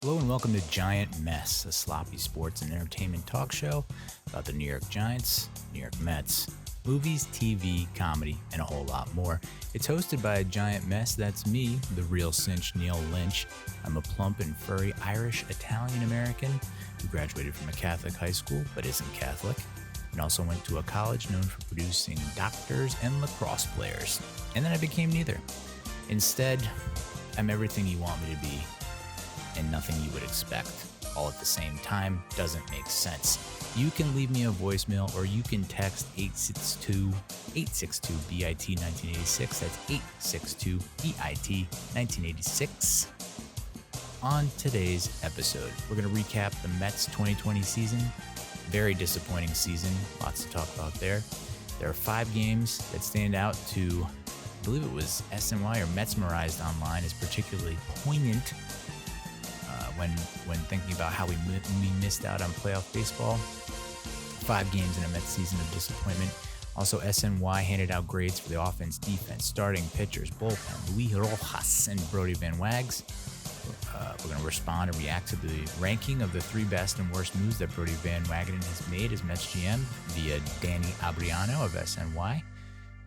Hello and welcome to Giant Mess, a sloppy sports and entertainment talk show about the New York Giants, New York Mets, movies, TV, comedy, and a whole lot more. It's hosted by a giant mess. That's me, the real cinch Neal Lynch. I'm a plump and furry Irish Italian American who graduated from a Catholic high school but isn't Catholic, and also went to a college known for producing doctors and lacrosse players. And then I became neither. Instead, I'm everything you want me to be and nothing you would expect all at the same time. Doesn't make sense. You can leave me a voicemail or you can text 862-BIT-1986. That's 862-BIT-1986. On today's episode, we're going to recap the Mets 2020 season. Very disappointing season. Lots to talk about there. There are 5 games that stand out to, I believe it was SNY or MetsMerized online, is particularly poignant when thinking about how we missed out on playoff baseball. 5 games in a Mets season of disappointment. Also, SNY handed out grades for the offense, defense, starting pitchers, bullpen, Rojas, and Brodie Van Wagenen. We're going to respond and react to the ranking of the 3 best and worst moves that Brodie Van Wagenen has made as Mets GM via Danny Abriano of SNY.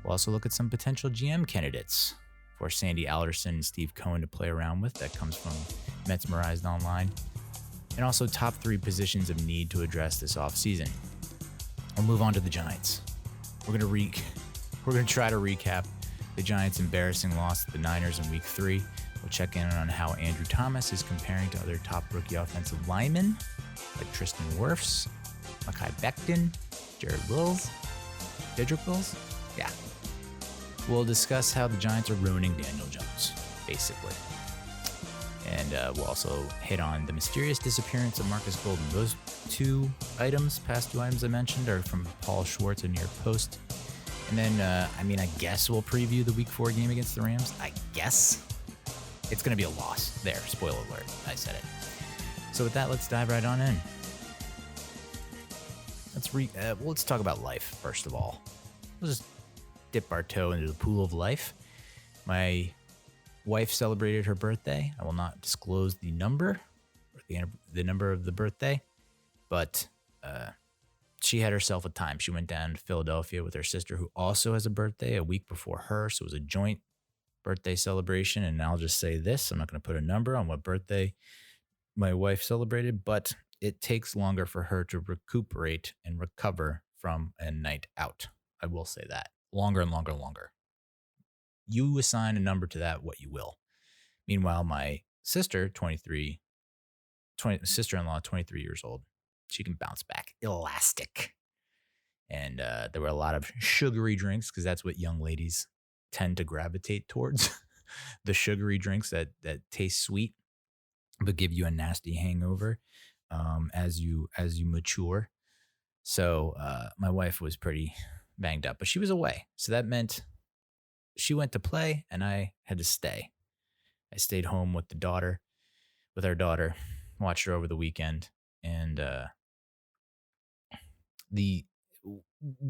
We'll also look at some potential GM candidates for Sandy Alderson and Steve Cohen to play around with. That comes from MetsMerized online. And also top 3 positions of need to address this offseason. We'll move on to the Giants. We're going to try to recap the Giants' embarrassing loss to the Niners in Week 3. We'll check in on how Andrew Thomas is comparing to other top rookie offensive linemen like Tristan Wirfs, Mekhi Becton, Jared Wills, Dedrick Wills. Yeah. We'll discuss how the Giants are ruining Daniel Jones, basically. And we'll also hit on the mysterious disappearance of Markus Golden. Those past 2 items I mentioned are from Paul Schwartz, a New York Post. And then, I guess we'll preview the Week 4 game against the Rams. I guess. It's going to be a loss. There, spoiler alert. I said it. So with that, let's dive right on in. Let's talk about life, first of all. We'll just dip our toe into the pool of life. My wife celebrated her birthday. I will not disclose the number or the number of the birthday, but she had herself a time. She went down to Philadelphia with her sister, who also has a birthday a week before her. So it was a joint birthday celebration. And I'll just say this: I'm not going to put a number on what birthday my wife celebrated, but it takes longer for her to recuperate and recover from a night out. I will say that. Longer and longer and longer. You assign a number to that, what you will. Meanwhile, my sister, sister-in-law, 23 years old, she can bounce back. Elastic. And there were a lot of sugary drinks because that's what young ladies tend to gravitate towards. The sugary drinks that taste sweet but give you a nasty hangover as you mature. So my wife was pretty banged up, but she was away. So that meant she went to play and I had to stay. I stayed home with our daughter, watched her over the weekend, and we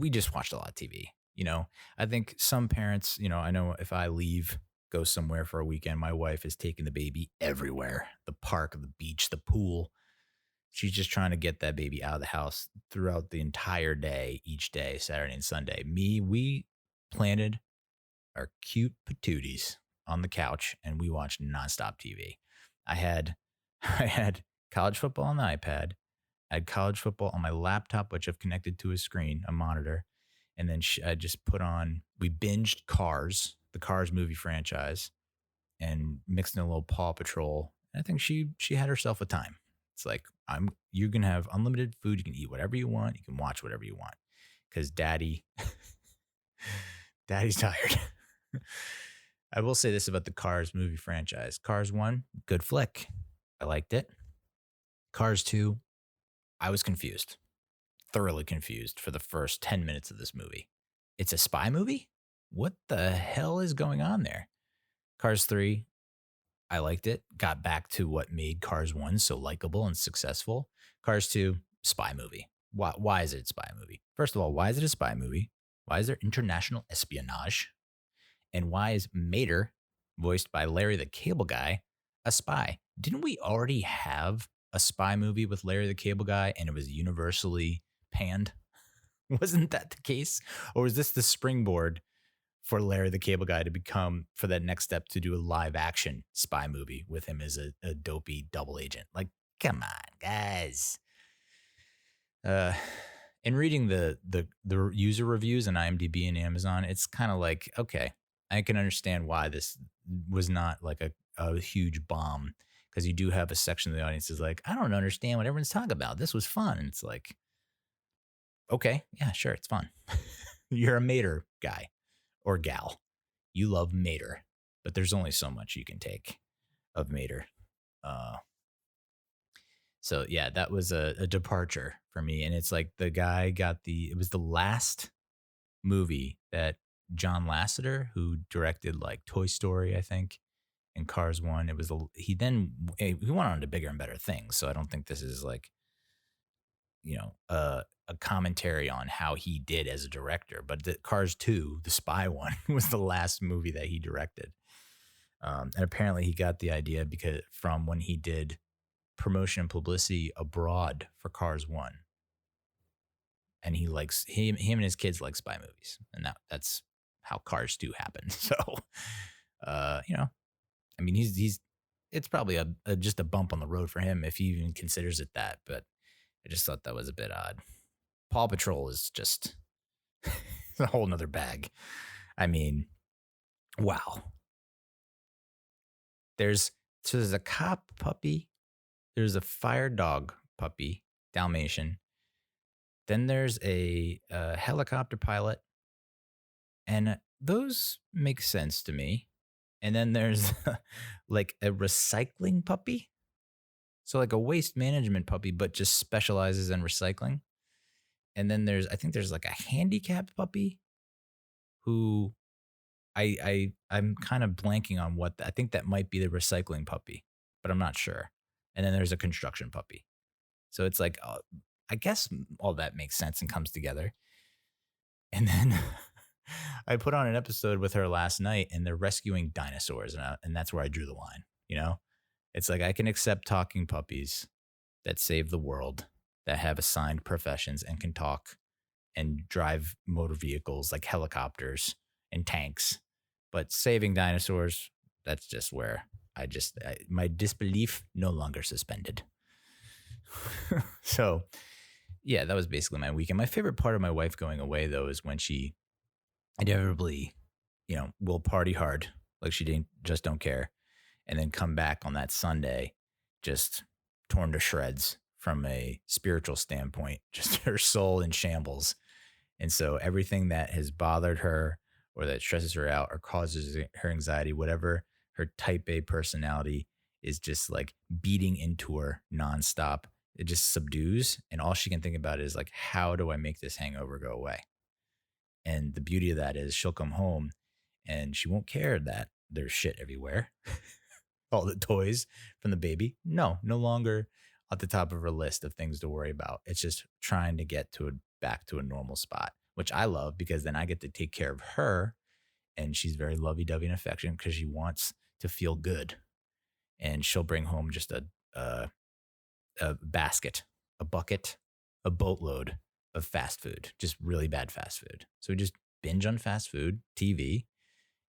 just watched a lot of TV. I think some parents, I know if I go somewhere for a weekend, my wife is taking the baby everywhere: the park, the beach, the pool. She's just trying to get that baby out of the house throughout the entire day, each day, Saturday and Sunday. We planted our cute patooties on the couch and we watched nonstop TV. I had college football on the iPad. I had college football on my laptop, which I've connected to a screen, a monitor. And then I just we binged Cars, the Cars movie franchise, and mixed in a little Paw Patrol. And I think she had herself a time. It's like, you're going to have unlimited food. You can eat whatever you want. You can watch whatever you want. Because daddy's tired. I will say this about the Cars movie franchise. Cars 1, good flick. I liked it. Cars 2, I was confused. Thoroughly confused for the first 10 minutes of this movie. It's a spy movie? What the hell is going on there? Cars 3, I liked it. Got back to what made Cars 1 so likable and successful. Cars 2, spy movie. Why is it a spy movie? First of all, why is it a spy movie? Why is there international espionage? And why is Mater, voiced by Larry the Cable Guy, a spy. Didn't we already have a spy movie with Larry the Cable Guy and it was universally panned? Wasn't that the case? Or is this the springboard for Larry the Cable Guy to become, for that next step, to do a live action spy movie with him as a dopey double agent? Like, come on, guys. In reading the user reviews on IMDb and Amazon, it's kind of like, okay, I can understand why this was not like a huge bomb, because you do have a section of the audience is like, I don't understand what everyone's talking about. This was fun. And it's like, okay, yeah, sure, it's fun. You're a Mater guy or gal. You love Mater, but there's only so much you can take of Mater. So yeah, that was a departure for me. And it's like the guy it was the last movie that John Lasseter, who directed like Toy Story, I think, and Cars 1, he went on to bigger and better things. So I don't think this is like, a commentary on how he did as a director, but the Cars 2, the spy one, was the last movie that he directed. And apparently he got the idea from when he did promotion and publicity abroad for Cars 1. And he likes him and his kids like spy movies. And that's how Cars 2 happened. So, I mean, it's probably just a bump on the road for him if he even considers it that. But I just thought that was a bit odd. Paw Patrol is just a whole nother bag. I mean, wow. There's a cop puppy. There's a fire dog puppy, Dalmatian. Then there's a helicopter pilot. And those make sense to me. And then there's like a recycling puppy. So like a waste management puppy, but just specializes in recycling. And then I think there's like a handicapped puppy who I'm kind of blanking on I think that might be the recycling puppy, but I'm not sure. And then there's a construction puppy. So it's like, I guess all that makes sense and comes together. And then I put on an episode with her last night and they're rescuing dinosaurs. And that's where I drew the line. It's like, I can accept talking puppies that save the world, that have assigned professions and can talk and drive motor vehicles like helicopters and tanks. But saving dinosaurs, that's just where my disbelief no longer suspended. So, yeah, that was basically my weekend. My favorite part of my wife going away, though, is when she inevitably, will party hard, like she just don't care, and then come back on that Sunday just torn to shreds from a spiritual standpoint, just her soul in shambles. And so everything that has bothered her or that stresses her out or causes her anxiety, whatever her type A personality is, just like beating into her nonstop. It just subdues. And all she can think about is like, how do I make this hangover go away? And the beauty of that is she'll come home and she won't care that there's shit everywhere. All the toys from the baby. No longer at the top of her list of things to worry about. It's just trying to get back to a normal spot, which I love because then I get to take care of her, and she's very lovey-dovey and affectionate because she wants to feel good. And she'll bring home just a basket, a bucket, a boatload of fast food, just really bad fast food. So we just binge on fast food, TV,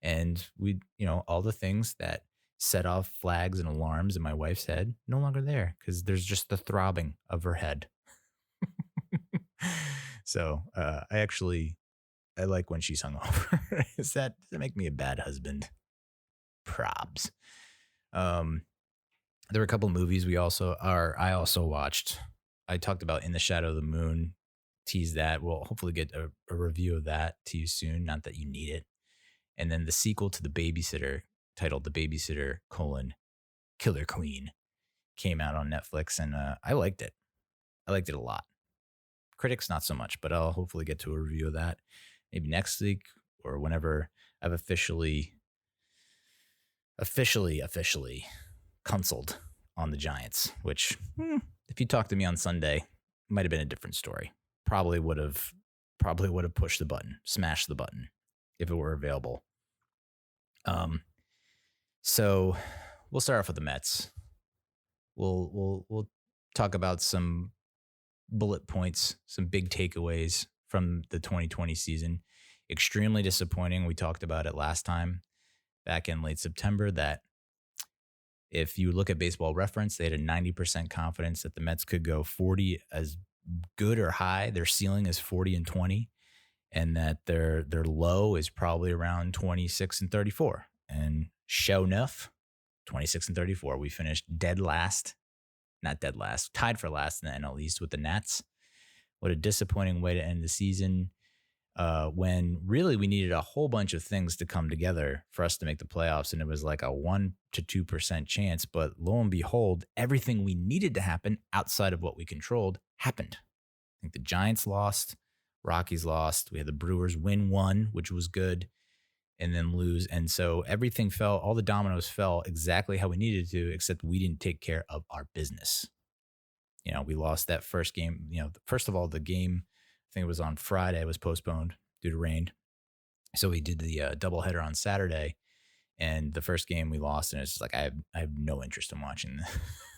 and we, all the things that set off flags and alarms in my wife's head, no longer there because there's just the throbbing of her head. So I like when she's hungover. Does that make me a bad husband? Probs. There were a couple movies I also watched. I talked about In the Shadow of the Moon. Tease that. We'll hopefully get a review of that to you soon. Not that you need it. And then the sequel to The Babysitter, titled The Babysitter: Killer Queen, came out on Netflix, and I liked it. I liked it a lot. Critics, not so much, but I'll hopefully get to a review of that maybe next week or whenever I've officially counseled on the Giants, which if you talked to me on Sunday, might have been a different story. Probably would have pushed the button, smashed the button if it were available. So we'll start off with the Mets. We'll talk about some bullet points, some big takeaways from the 2020 season. Extremely disappointing. We talked about it last time back in late September that if you look at Baseball Reference, they had a 90% confidence that the Mets could go 40 as good or high. Their ceiling is 40-20, and that their low is probably around 26-34. And show enough, 26-34. We finished tied for last in the NL East with the Nats. What a disappointing way to end the season. When really we needed a whole bunch of things to come together for us to make the playoffs, and it was like a 1% to 2% chance. But lo and behold, everything we needed to happen outside of what we controlled happened. I think the Giants lost, Rockies lost. We had the Brewers win one, which was good, and then lose. And so everything fell, all the dominoes fell exactly how we needed to, except we didn't take care of our business. We lost that first game. First of all, the game, I think it was on Friday, was postponed due to rain. So we did the doubleheader on Saturday, and the first game we lost. And it's just like, I have no interest in watching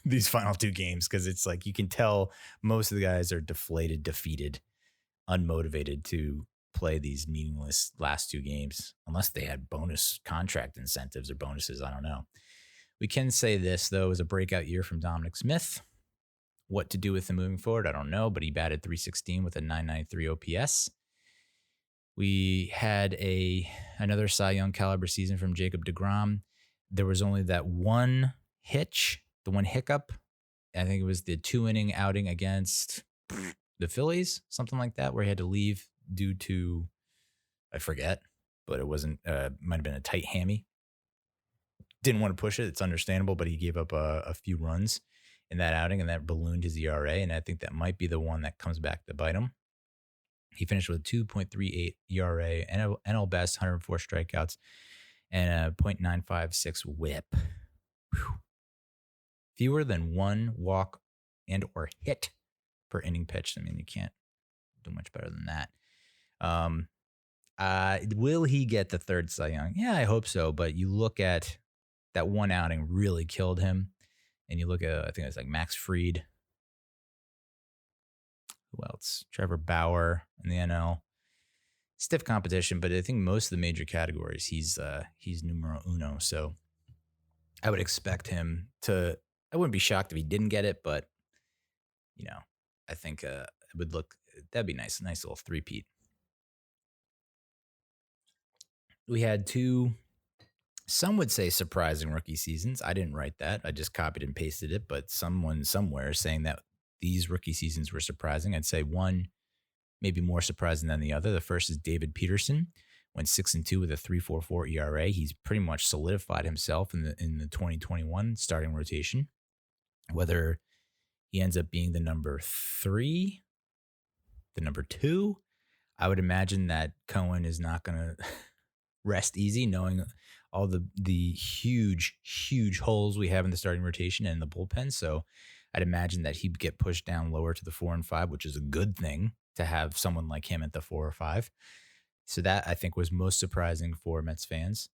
these final two games, because it's like you can tell most of the guys are deflated, defeated, unmotivated to play these meaningless last two games, unless they had bonus contract incentives or bonuses. I don't know. We can say this, though, is a breakout year from Dominic Smith. What to do with him moving forward, I don't know, but he batted .316 with a .993 OPS. We had another Cy Young caliber season from Jacob deGrom. There was only that one hitch, the one hiccup. I think it was the 2-inning outing against the Phillies, something like that, where he had to leave due to, I forget, but it wasn't, might have been a tight hammy. Didn't want to push it. It's understandable, but he gave up a few runs in that outing, and that ballooned his ERA, and I think that might be the one that comes back to bite him. He finished with a 2.38 ERA, NL best, 104 strikeouts, and a .956 whip. Whew. Fewer than one walk and or hit per inning pitched. I mean, you can't do much better than that. Will he get the third Cy Young? Yeah, I hope so, but you look at that one outing really killed him. And you look at, I think it was like Max Fried. Who else? Trevor Bauer in the NL. Stiff competition, but I think most of the major categories, he's numero uno. So I would expect him to, I wouldn't be shocked if he didn't get it, but, I think it would that'd be nice. A nice little three-peat. We had two, some would say, surprising rookie seasons. I didn't write that. I just copied and pasted it, but someone somewhere saying that these rookie seasons were surprising. I'd say one maybe more surprising than the other. The first is David Peterson. Went 6-2 with a 3.44 ERA. He's pretty much solidified himself in the 2021 starting rotation. Whether he ends up being the number 3, the number 2, I would imagine that Cohen is not going to rest easy, knowing all the huge holes we have in the starting rotation and the bullpen. So I'd imagine that he'd get pushed down lower to the 4 and 5, which is a good thing to have someone like him at the 4 or 5. So that, I think, was most surprising for Mets fans.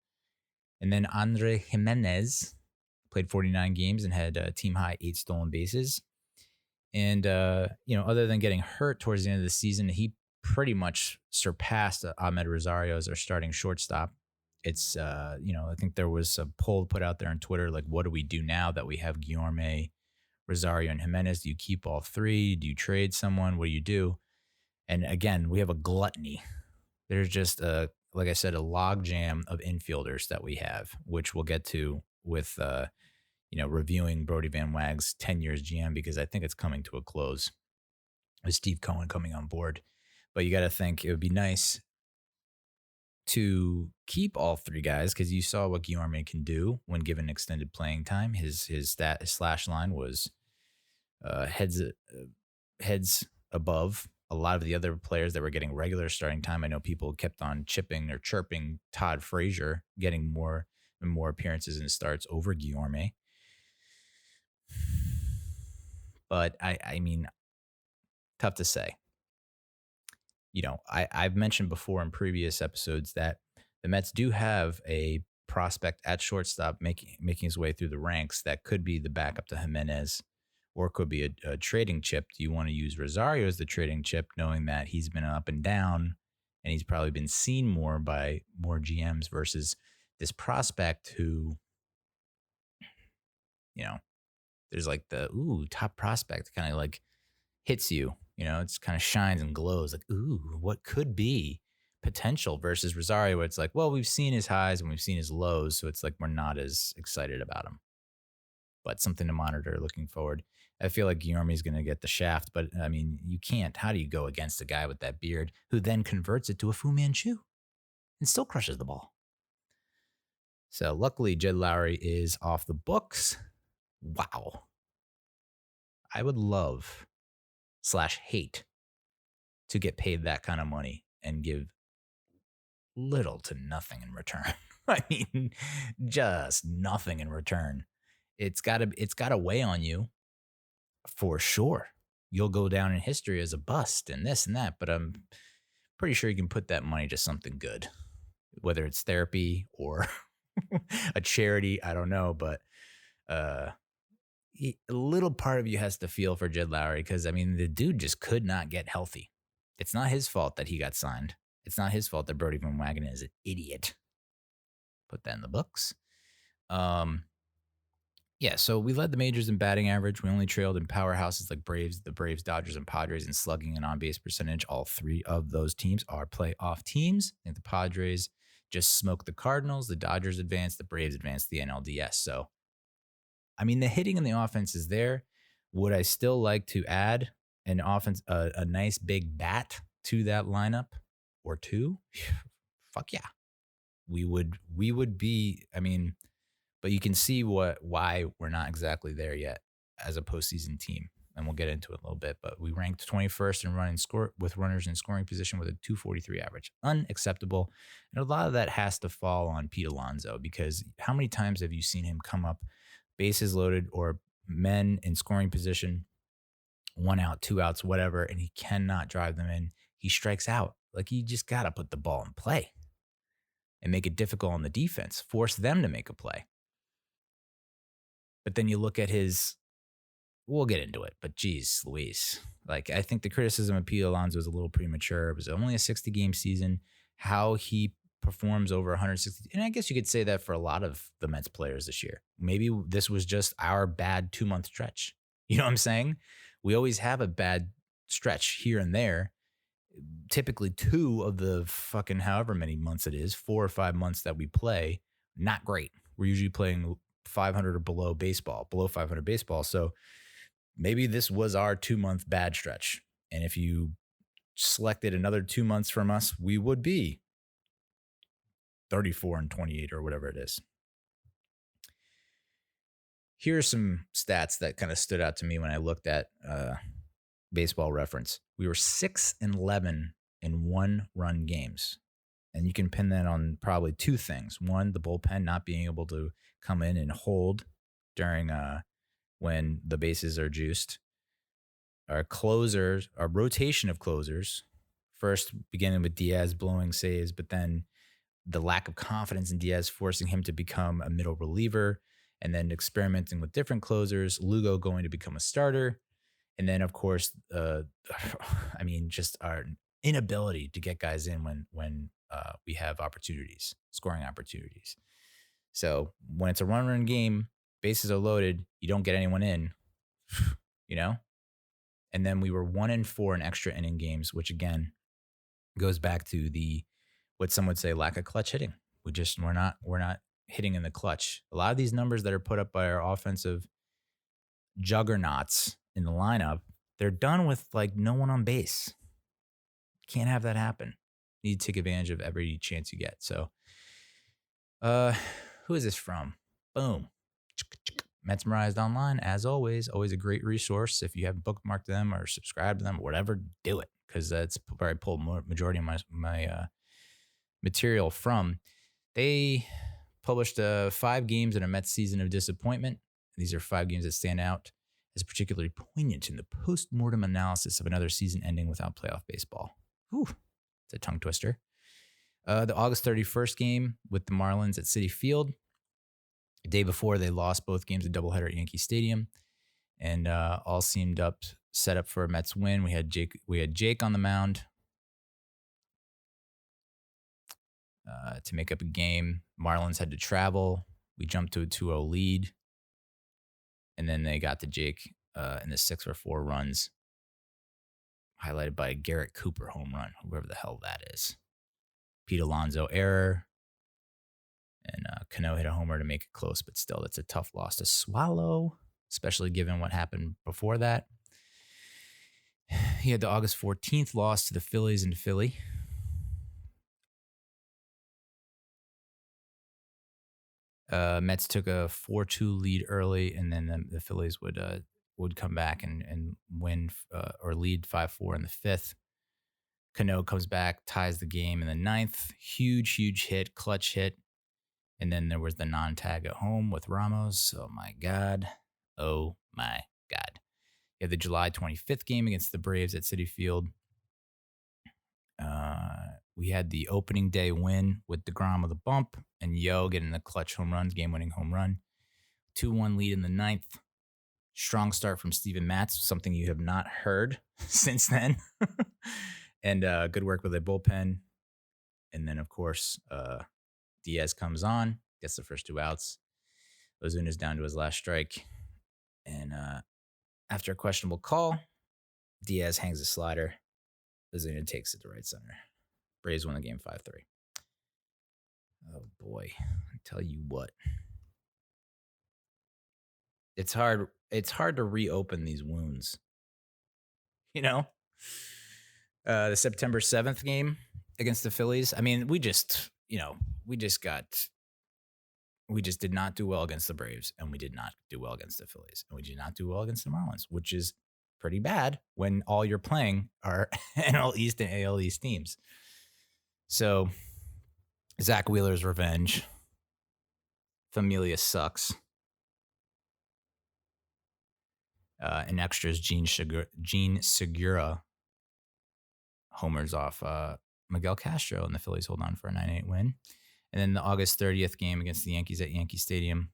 And then Andre Jimenez played 49 games and had a team-high 8 stolen bases. And, other than getting hurt towards the end of the season, he pretty much surpassed Ahmed Rosario as our starting shortstop. It's, I think there was a poll put out there on Twitter, like, what do we do now that we have Guillorme, Rosario, and Jimenez? Do you keep all 3? Do you trade someone? What do you do? And again, we have a gluttony. There's just, like I said, a logjam of infielders that we have, which we'll get to with, reviewing Brodie Van Wag's 10 years GM, because I think it's coming to a close with Steve Cohen coming on board. But you got to think it would be nice to keep all 3 guys, because you saw what Guillorme can do when given extended playing time. His slash line was heads above a lot of the other players that were getting regular starting time. I know people kept on chipping or chirping Todd Frazier getting more and more appearances and starts over Guillorme. But I mean, tough to say. I've mentioned before in previous episodes that the Mets do have a prospect at shortstop making his way through the ranks that could be the backup to Jimenez, or could be a trading chip. Do you want to use Rosario as the trading chip, knowing that he's been up and down and he's probably been seen more by more GMs versus this prospect who, there's like the top prospect kind of like hits you, it's kind of shines and glows like, what could be potential versus Rosario, where it's like, well, we've seen his highs and we've seen his lows. So it's like, we're not as excited about him, but something to monitor looking forward. I feel like Guillorme's going to get the shaft, but I mean, you can't. How do you go against a guy with that beard who then converts it to a Fu Manchu and still crushes the ball? So luckily, Jed Lowry is off the books. Wow. I would love / hate to get paid that kind of money and give little to nothing in return. I mean, just nothing in return. It's gotta weigh on you for sure. You'll go down in history as a bust and this and that, but I'm pretty sure you can put that money to something good, whether it's therapy or a charity. I don't know, but a little part of you has to feel for Jed Lowry because, I mean, the dude just could not get healthy. It's not his fault that he got signed. It's not his fault that Brodie Van Wagenen is an idiot. Put that in the books. Yeah, so we led the majors in batting average. We only trailed in powerhouses like the Braves, Dodgers, and Padres in slugging and on-base percentage. All three of those teams are playoff teams. I think the Padres just smoked the Cardinals. The Dodgers advanced. The Braves advanced the NLDS. So, I mean, the hitting and the offense is there. Would I still like to add an offense, a nice big bat to that lineup or two? Fuck yeah. We would be, I mean, but you can see why we're not exactly there yet as a postseason team. And we'll get into it a little bit, but we ranked 21st in running score with runners in scoring position with a 243 average. Unacceptable. And a lot of that has to fall on Pete Alonso, because how many times have you seen him come up bases loaded or men in scoring position, 1 out, 2 outs, whatever, and he cannot drive them in. He strikes out. Like, you just got to put the ball in play and make it difficult on the defense, force them to make a play. But then you look at we'll get into it, but geez, Louise. Like, I think the criticism of Pete Alonso is a little premature. It was only a 60-game season. How he performs over 160, and I guess you could say that for a lot of the Mets players this year. Maybe this was just our bad 2-month stretch. You know what I'm saying? We always have a bad stretch here and there. Typically 2 of the fucking however many months it is, 4 or 5 months that we play, not great. We're usually playing 500 or below 500 baseball. So maybe this was our 2-month bad stretch. And if you selected another 2 months from us, we would be 34-28 or whatever it is. Here are some stats that kind of stood out to me when I looked at Baseball Reference. We were 6-11 in 1-run games. And you can pin that on probably 2 things. One, the bullpen not being able to come in and hold during when the bases are juiced. Our closers, our rotation of closers, first beginning with Diaz blowing saves, but then the lack of confidence in Diaz forcing him to become a middle reliever, and then experimenting with different closers, Lugo going to become a starter. And then, of course, just our inability to get guys in when we have opportunities, scoring opportunities. So when it's a run game, bases are loaded, you don't get anyone in, And then we were 1-4 in extra inning games, which again goes back to what some would say lack of clutch hitting. We're not hitting in the clutch. A lot of these numbers that are put up by our offensive juggernauts in the lineup, they're done with like no one on base. Can't have that happen. You need to take advantage of every chance you get. So, who is this from? Boom. MetsMerized online, as always a great resource. If you haven't bookmarked them or subscribed to them, or whatever, do it, because that's where I pull majority of my material from. They published 5 games in a Mets season of disappointment. These are 5 games that stand out as particularly poignant in the post-mortem analysis of another season ending without playoff baseball. Whew, it's a tongue twister. The August 31st game with the Marlins at Citi Field. The day before, they lost both games, a doubleheader at Yankee Stadium, and all seemed set up for a Mets win. We had Jake on the mound to make up a game. Marlins had to travel. We jumped to a 2-0 lead, and then they got to Jake in the 6 or 4 runs, highlighted by a Garrett Cooper home run, whoever the hell that is. Pete Alonso error, and Cano hit a homer to make it close, but still, that's a tough loss to swallow, especially given what happened before that. He had the August 14th loss to the Phillies in Philly. Mets took a 4-2 lead early, and then the Phillies would come back and win or lead 5-4 in the 5th. Cano comes back, ties the game in the 9th. Huge hit, clutch hit. And then there was the non-tag at home with Ramos. Oh, my God. You had the July 25th game against the Braves at Citi Field. We had the opening day win with DeGrom with a bump and Yo getting the clutch home runs, game-winning home run. 2-1 lead in the 9th. Strong start from Steven Matz, something you have not heard since then. And good work with the bullpen. And then, of course, Diaz comes on, gets the first 2 outs. Ozuna's down to his last strike. And after a questionable call, Diaz hangs a slider. Ozuna takes it to right center. Braves won the game 5-3. Oh, boy. I tell you what. It's hard to reopen these wounds. You know? The September 7th game against the Phillies. I mean, we just did not do well against the Braves, and we did not do well against the Phillies, and we did not do well against the Marlins, which is pretty bad when all you're playing are NL East and AL East teams. So, Zach Wheeler's revenge. Familia sucks. In extras, Gene Segura homers off Miguel Castro, and the Phillies hold on for a 9-8 win. And then the August 30th game against the Yankees at Yankee Stadium.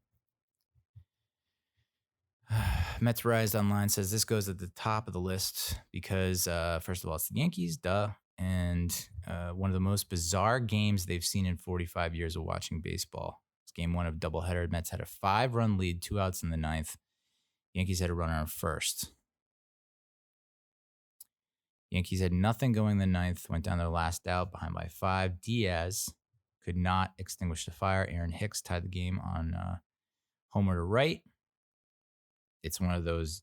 MetsMerized Online says this goes at the top of the list because, first of all, it's the Yankees, duh. And one of the most bizarre games they've seen in 45 years of watching baseball. It's game 1 of doubleheader. Mets had a 5-run lead, 2 outs in the 9th. Yankees had a runner on first. Yankees had nothing going in the 9th, went down their last out, behind by 5. Diaz could not extinguish the fire. Aaron Hicks tied the game on homer to right. It's one of those,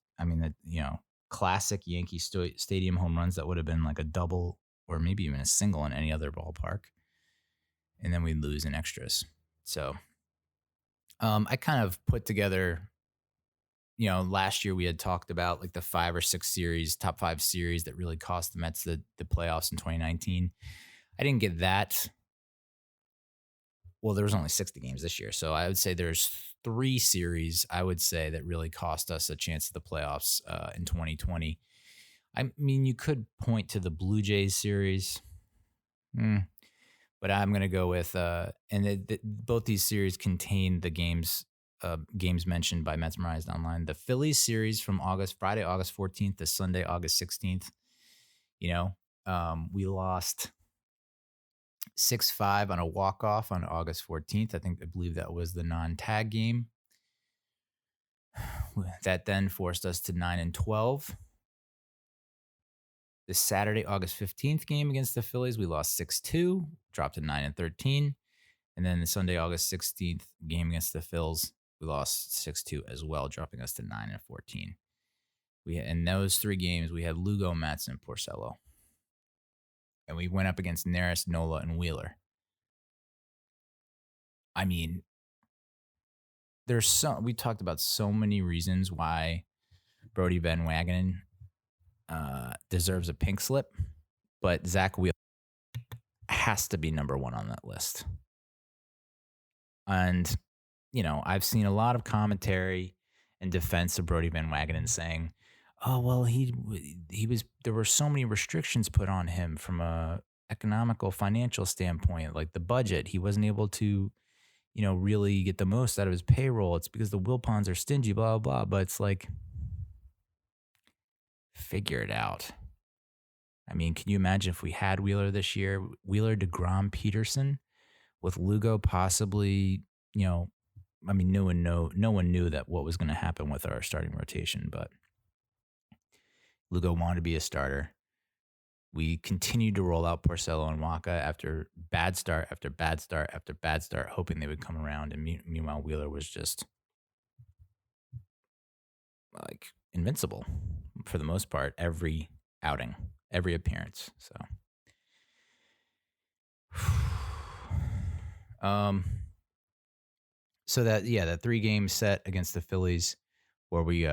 classic Yankee Stadium home runs that would have been like a double or maybe even a single in any other ballpark. And then we lose in extras. So I kind of put together, last year we had talked about like the 5 or 6 series, top 5 series that really cost the Mets the playoffs in 2019. I didn't get that. Well, there was only 60 games this year. So I would say there's 3 series, I would say, that really cost us a chance at the playoffs in 2020. I mean, you could point to the Blue Jays series, but I'm going to go with, both these series contain the games mentioned by MetsMerized Online. The Phillies series from Friday, August 14th to Sunday, August 16th. We lost 6-5 on a walk-off on August 14th. I believe that was the non-tag game. That then forced us to 9-12. The Saturday, August 15th game against the Phillies, we lost 6-2, dropped to 9-13. And then the Sunday, August 16th game against the Phils, we lost 6-2 as well, dropping us to 9-14. In those 3 games, we had Lugo, Matson, and Porcello. And we went up against Neris, Nola, and Wheeler. I mean, we talked about so many reasons why Brodie Van Wagenen deserves a pink slip, but Zach Wheeler has to be number 1 on that list. And, I've seen a lot of commentary in defense of Brodie Van Wagenen saying, oh, well, he was, there were so many restrictions put on him from a economical, financial standpoint, like the budget. He wasn't able to, really get the most out of his payroll. It's because the Wilpons are stingy, blah, blah, blah. But it's like, figure it out. I mean, can you imagine if we had Wheeler this year? Wheeler, DeGrom, Peterson, with Lugo possibly, I mean, no one knew that what was going to happen with our starting rotation, but Lugo wanted to be a starter. We continued to roll out Porcello and Waka after bad start after bad start after bad start, hoping they would come around. And meanwhile, Wheeler was just like invincible for the most part, every outing, every appearance. So that 3-game set against the Phillies where we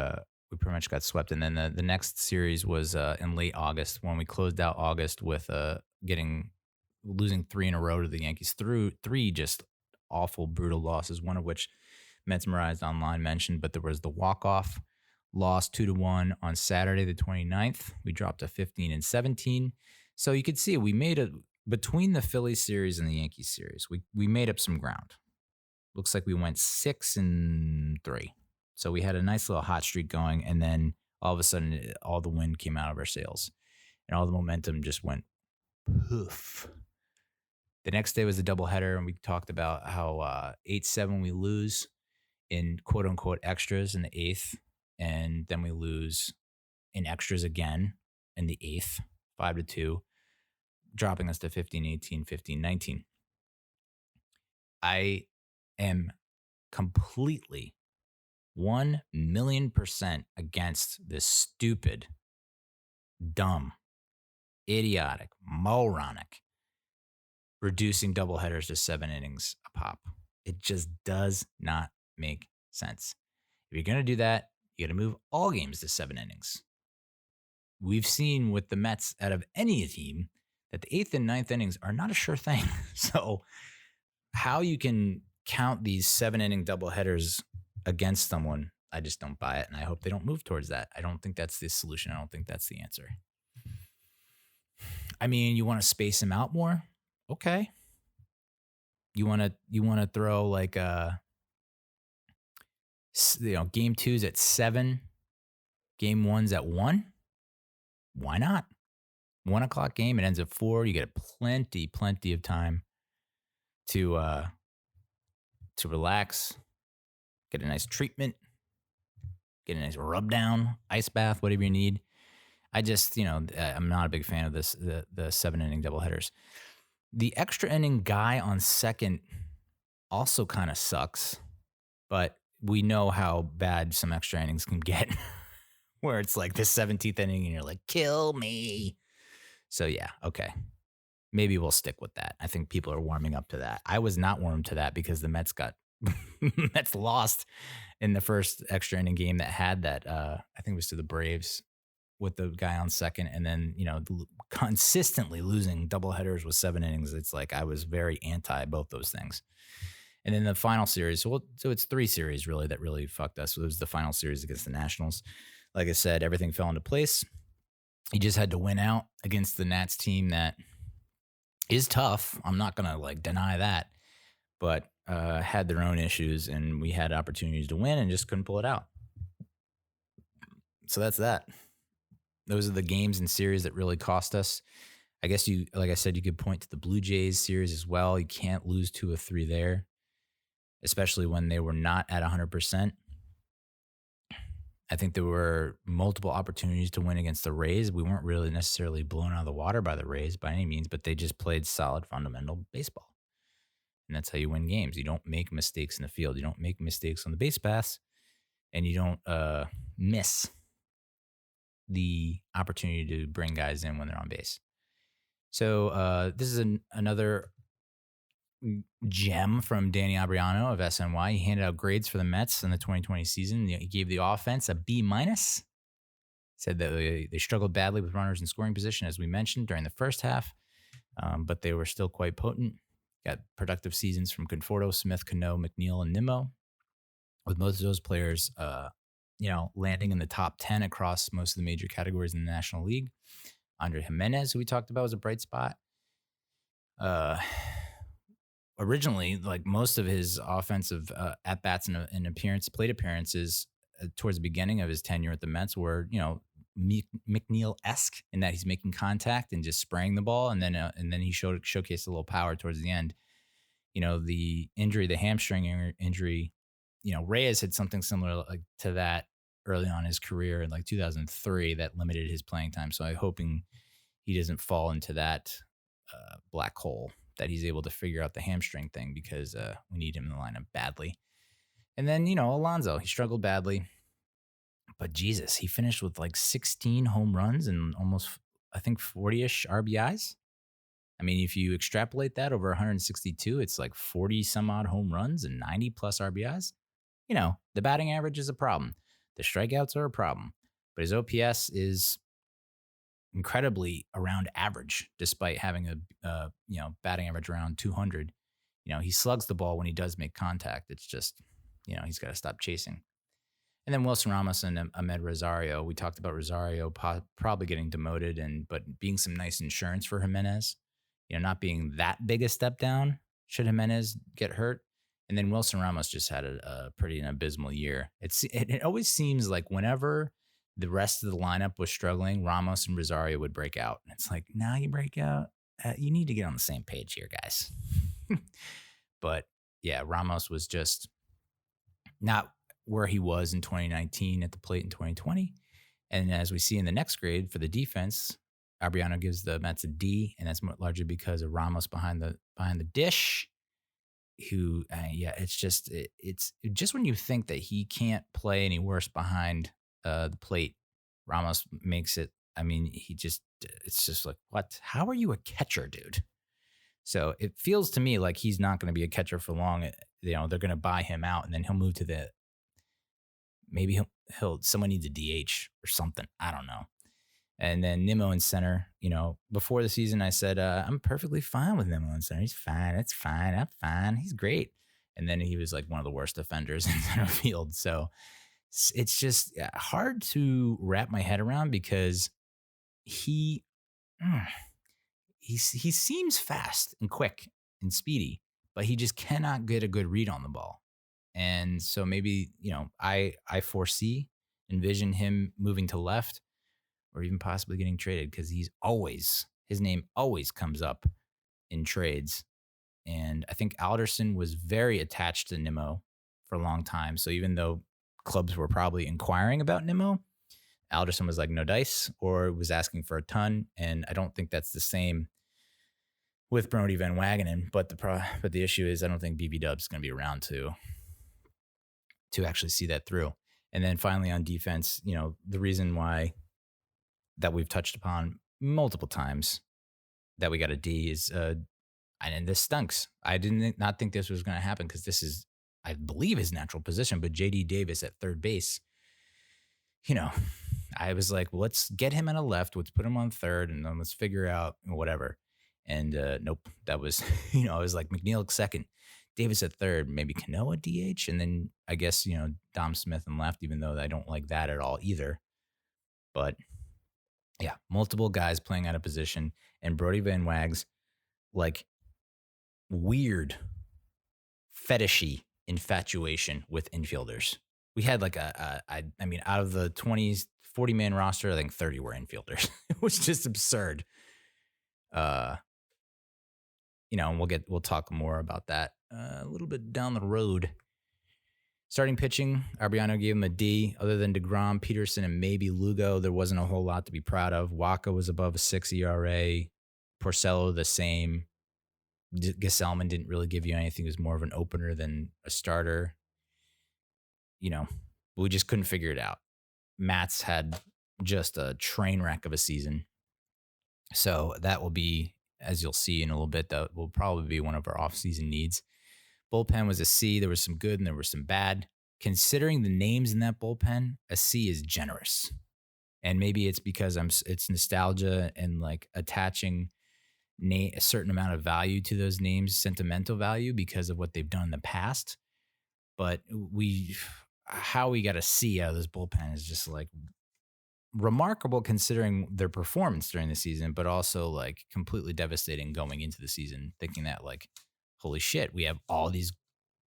pretty much got swept. And then the next series was in late August when we closed out August with losing 3 in a row to the Yankees through 3 just awful, brutal losses, one of which MetsMerized Online mentioned, but there was the walk-off loss 2-1 on Saturday the 29th. We dropped to 15-17. So you could see we made between the Phillies series and the Yankees series, we made up some ground. Looks like we went 6-3. So we had a nice little hot streak going, and then all of a sudden, all the wind came out of our sails, and all the momentum just went poof. The next day was a doubleheader, and we talked about how 8-7 we lose in quote-unquote extras in the 8th, and then we lose in extras again in the 8th, 5-2, dropping us to 15-18, 15-19. I am completely 1,000,000% against this stupid, dumb, idiotic, moronic reducing doubleheaders to 7 innings a pop. It just does not make sense. If you're going to do that, you got to move all games to 7 innings. We've seen with the Mets out of any team that the 8th and 9th innings are not a sure thing. So how you can count these 7-inning doubleheaders against someone, I just don't buy it, and I hope they don't move towards that. I don't think that's the solution. I don't think that's the answer. I mean, you want to space them out more? Okay. You want to throw like game 2's at 7, game 1's at 1? Why not? 1 o'clock game, it ends at 4. You get plenty of time to relax, get a nice treatment, get a nice rub down, ice bath, whatever you need. I just, I'm not a big fan of this, the 7-inning doubleheaders. The extra inning guy on second also kind of sucks, but we know how bad some extra innings can get where it's like the 17th inning and you're like, kill me. So yeah, okay. Maybe we'll stick with that. I think people are warming up to that. I was not warmed to that because the Mets lost in the first extra inning game that had that, I think it was to the Braves with the guy on second, and then, consistently losing doubleheaders with 7 innings. It's like I was very anti both those things. And then the final series, so it's 3 series really that really fucked us. So it was the final series against the Nationals. Like I said, everything fell into place. You just had to win out against the Nats team that is tough. I'm not going to deny that, but had their own issues, and we had opportunities to win and just couldn't pull it out. So that's that. Those are the games and series that really cost us. I guess like I said, you could point to the Blue Jays series as well. You can't lose 2 of 3 there, especially when they were not at 100%. I think there were multiple opportunities to win against the Rays. We weren't really necessarily blown out of the water by the Rays by any means, but they just played solid fundamental baseball. And that's how you win games. You don't make mistakes in the field. You don't make mistakes on the base paths, and you don't miss the opportunity to bring guys in when they're on base. So this is another gem from Danny Abriano of SNY. He handed out grades for the Mets in the 2020 season. He gave the offense a B-. Said that they struggled badly with runners in scoring position, as we mentioned, during the first half, but they were still quite potent. Got productive seasons from Conforto, Smith, Cano, McNeil, and Nimmo, with most of those players landing in the top 10 across most of the major categories in the National League. Andre Jimenez, who we talked about, was a bright spot. Uh, Originally, like most of his offensive at bats and, plate appearances towards the beginning of his tenure at the Mets were, McNeil esque in that he's making contact and just spraying the ball, and then he showcased a little power towards the end. The injury, the hamstring injury, Reyes had something similar like to that early on in his career in like 2003 that limited his playing time. So I'm hoping he doesn't fall into that black hole, that he's able to figure out the hamstring thing, because we need him in the lineup badly. And then, Alonso, he struggled badly, but Jesus, he finished with like 16 home runs and almost, I think, 40-ish RBIs. I mean, if you extrapolate that over 162, it's like 40 some odd home runs and 90 plus RBIs. The batting average is a problem. The strikeouts are a problem, but his OPS is incredibly around average, despite having a batting average around 200. He slugs the ball when he does make contact. It's just, he's got to stop chasing. And then Wilson Ramos and Ahmed Rosario. We talked about Rosario probably getting demoted, but being some nice insurance for Jimenez. Not being that big a step down should Jimenez get hurt. And then Wilson Ramos just had a pretty abysmal year. It always seems like whenever the rest of the lineup was struggling, Ramos and Rosario would break out. And it's like, now you break out. You need to get on the same page here, guys. But yeah, Ramos was just not where he was in 2019 at the plate in 2020. And as we see in the next grade for the defense, Abriano gives the Mets a D, and that's largely because of Ramos behind the dish. It's just when you think that he can't play any worse behind the plate, Ramos makes it. I mean, it's just like, what? How are you a catcher, dude? So it feels to me like he's not going to be a catcher for long. They're going to buy him out, and then he'll move to maybe someone needs a DH or something. I don't know. And then Nimmo in center, before the season, I said, I'm perfectly fine with Nimmo in center. He's fine. It's fine. I'm fine. He's great. And then he was like one of the worst defenders in center field. So it's just hard to wrap my head around, because he seems fast and quick and speedy, but he just cannot get a good read on the ball. And so maybe, I envision him moving to left, or even possibly getting traded, because his name always comes up in trades. And I think Alderson was very attached to Nimmo for a long time. So even though clubs were probably inquiring about Nimmo, Alderson was like, no dice, or was asking for a ton. And I don't think that's the same with Brodie Van Wagenen. But the issue is, I don't think BB Dub's going to be around to actually see that through. And then finally on defense, the reason why that we've touched upon multiple times that we got a D is, and this stunks. I did not think this was going to happen, because this is, I believe, his natural position. But JD Davis at third base, I was like, well, let's get him on a left. Let's put him on third, and then let's figure out whatever. And nope, that was, I was like, McNeil second, Davis at third, maybe Cano at DH. And then I guess, Dom Smith in left, even though I don't like that at all either. But yeah, multiple guys playing out of position, and Brodie Van Wag's like weird fetishy infatuation with infielders. We had like I mean, out of the 40-man roster, I think 30 were infielders. It was just absurd. And we'll talk more about that a little bit down the road. Starting pitching, Abriano gave him a D. Other than DeGrom, Peterson, and maybe Lugo, there wasn't a whole lot to be proud of. Waka was above a 6 ERA. Porcello the same. Gesellman didn't really give you anything. He was more of an opener than a starter. We just couldn't figure it out. Mats had just a train wreck of a season. So that will be, as you'll see in a little bit, that will probably be one of our offseason needs. Bullpen was a C. There was some good and there was some bad. Considering the names in that bullpen, a C is generous. And maybe it's because it's nostalgia and like attaching a certain amount of value to those names, sentimental value, because of what they've done in the past. But how we got a C out of this bullpen is just like, remarkable considering their performance during the season, but also like completely devastating going into the season, thinking that like, holy shit, we have all these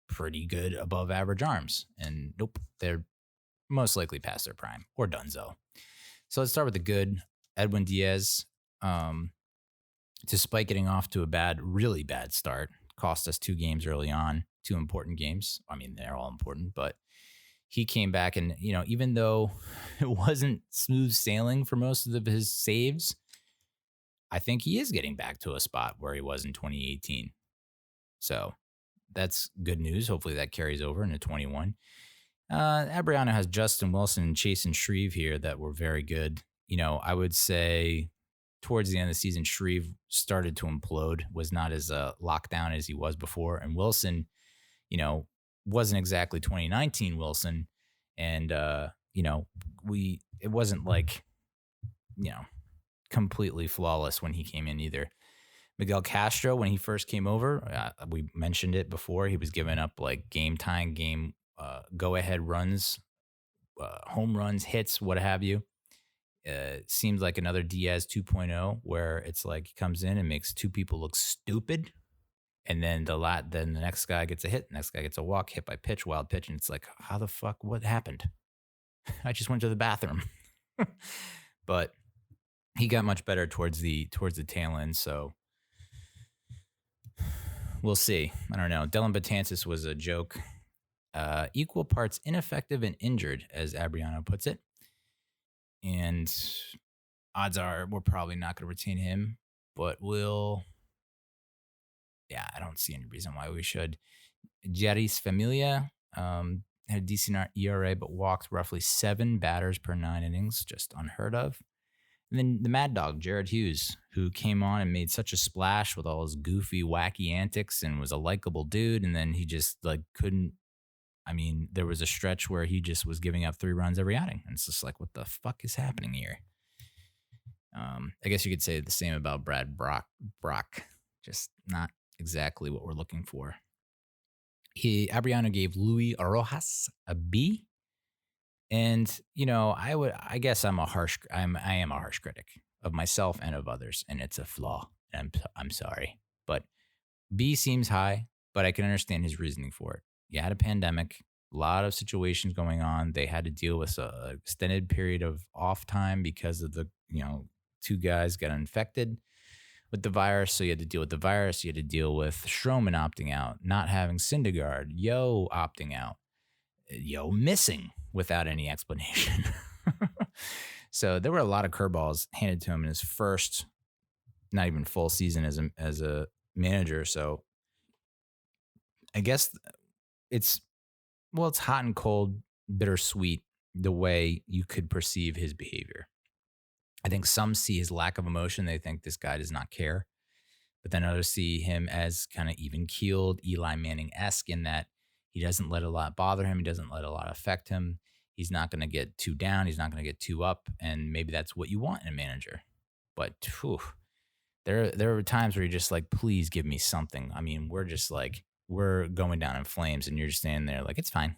pretty good above average arms. And nope, they're most likely past their prime or donezo. So let's start with the good. Edwin Diaz, despite getting off to a really bad start, cost us 2 games early on, 2 important games. I mean, they're all important, but he came back and, even though it wasn't smooth sailing for most of his saves, I think he is getting back to a spot where he was in 2018. So that's good news. Hopefully that carries over into 21. Abriano has Justin Wilson and Chase and Shreve here that were very good. I would say towards the end of the season, Shreve started to implode, was not as locked down as he was before. And Wilson, wasn't exactly 2019 Wilson. And, it wasn't like, completely flawless when he came in either. Miguel Castro, when he first came over, we mentioned it before, he was giving up like game go-ahead runs, home runs, hits, what have you. Seems like another Diaz 2.0 where it's like he comes in and makes 2 people look stupid. And then the next guy gets a hit, next guy gets a walk, hit by pitch, wild pitch. And it's like, how the fuck, what happened? I just went to the bathroom. But he got much better towards the tail end. So we'll see. I don't know. Dylan Betances was a joke. Equal parts ineffective and injured, as Abriano puts it. And odds are we're probably not going to retain him, but I don't see any reason why we should. Jeris Familia had a decent ERA, but walked roughly 7 batters per 9 innings, just unheard of. And then the Mad Dog, Jared Hughes, who came on and made such a splash with all his goofy, wacky antics and was a likable dude. And then he just like couldn't. I mean, there was a stretch where he just was giving up 3 runs every outing. And it's just like, what the fuck is happening here? I guess you could say the same about Brad Brock. Just not exactly what we're looking for. Abriano gave Luis Rojas a B. And, I guess I am a harsh critic of myself and of others, and it's a flaw. And I'm sorry. But B seems high, but I can understand his reasoning for it. You had a pandemic, a lot of situations going on. They had to deal with an extended period of off time because of the, 2 guys got infected with the virus. So you had to deal with the virus. You had to deal with Stroman opting out, not having Syndergaard, Yo opting out, Yo missing without any explanation. So there were a lot of curveballs handed to him in his first, not even full season as a manager. So I guess it's hot and cold, bittersweet, the way you could perceive his behavior. I think some see his lack of emotion. They think this guy does not care. But then others see him as kind of even-keeled, Eli Manning-esque in that he doesn't let a lot bother him. He doesn't let a lot affect him. He's not going to get too down. He's not going to get too up. And maybe that's what you want in a manager. But there are times where you're just like, please give me something. I mean, we're going down in flames and you're just standing there like, it's fine.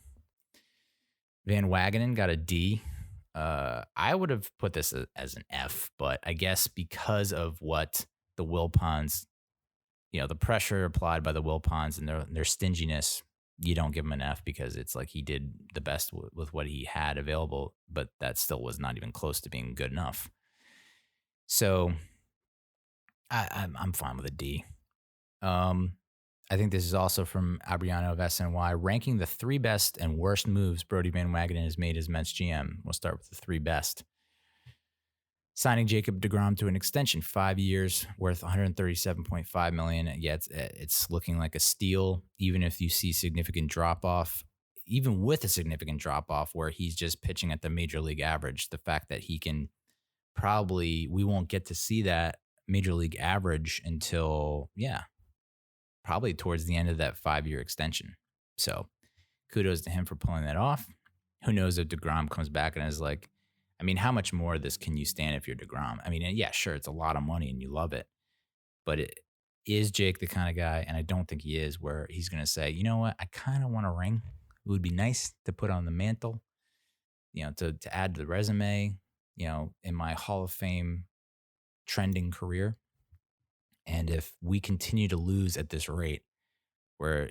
Van Wagenen got a D. I would have put this as an F, but I guess because of what the Wilpons, the pressure applied by the Wilpons and their stinginess, you don't give him an F because it's like he did the best with what he had available, but that still was not even close to being good enough. So I'm fine with a D. I think this is also from Abriano of SNY, ranking the 3 best and worst moves Brodie Van Wagenen has made as Mets GM. We'll start with the 3 best. Signing Jacob deGrom to an extension, 5 years, worth $137.5 million. Yeah, it's looking like a steal, even if you see significant drop-off. Even with a significant drop-off where he's just pitching at the major league average, the fact that he can we won't get to see that major league average until, probably towards the end of that 5-year extension. So kudos to him for pulling that off. Who knows if deGrom comes back and is like, I mean, how much more of this can you stand if you're deGrom? I mean, yeah, sure, it's a lot of money and you love it. But is Jake the kind of guy, and I don't think he is, where he's going to say, you know what, I kind of want a ring. It would be nice to put on the mantle, to add to the resume. in my Hall of Fame trending career. And if we continue to lose at this rate where,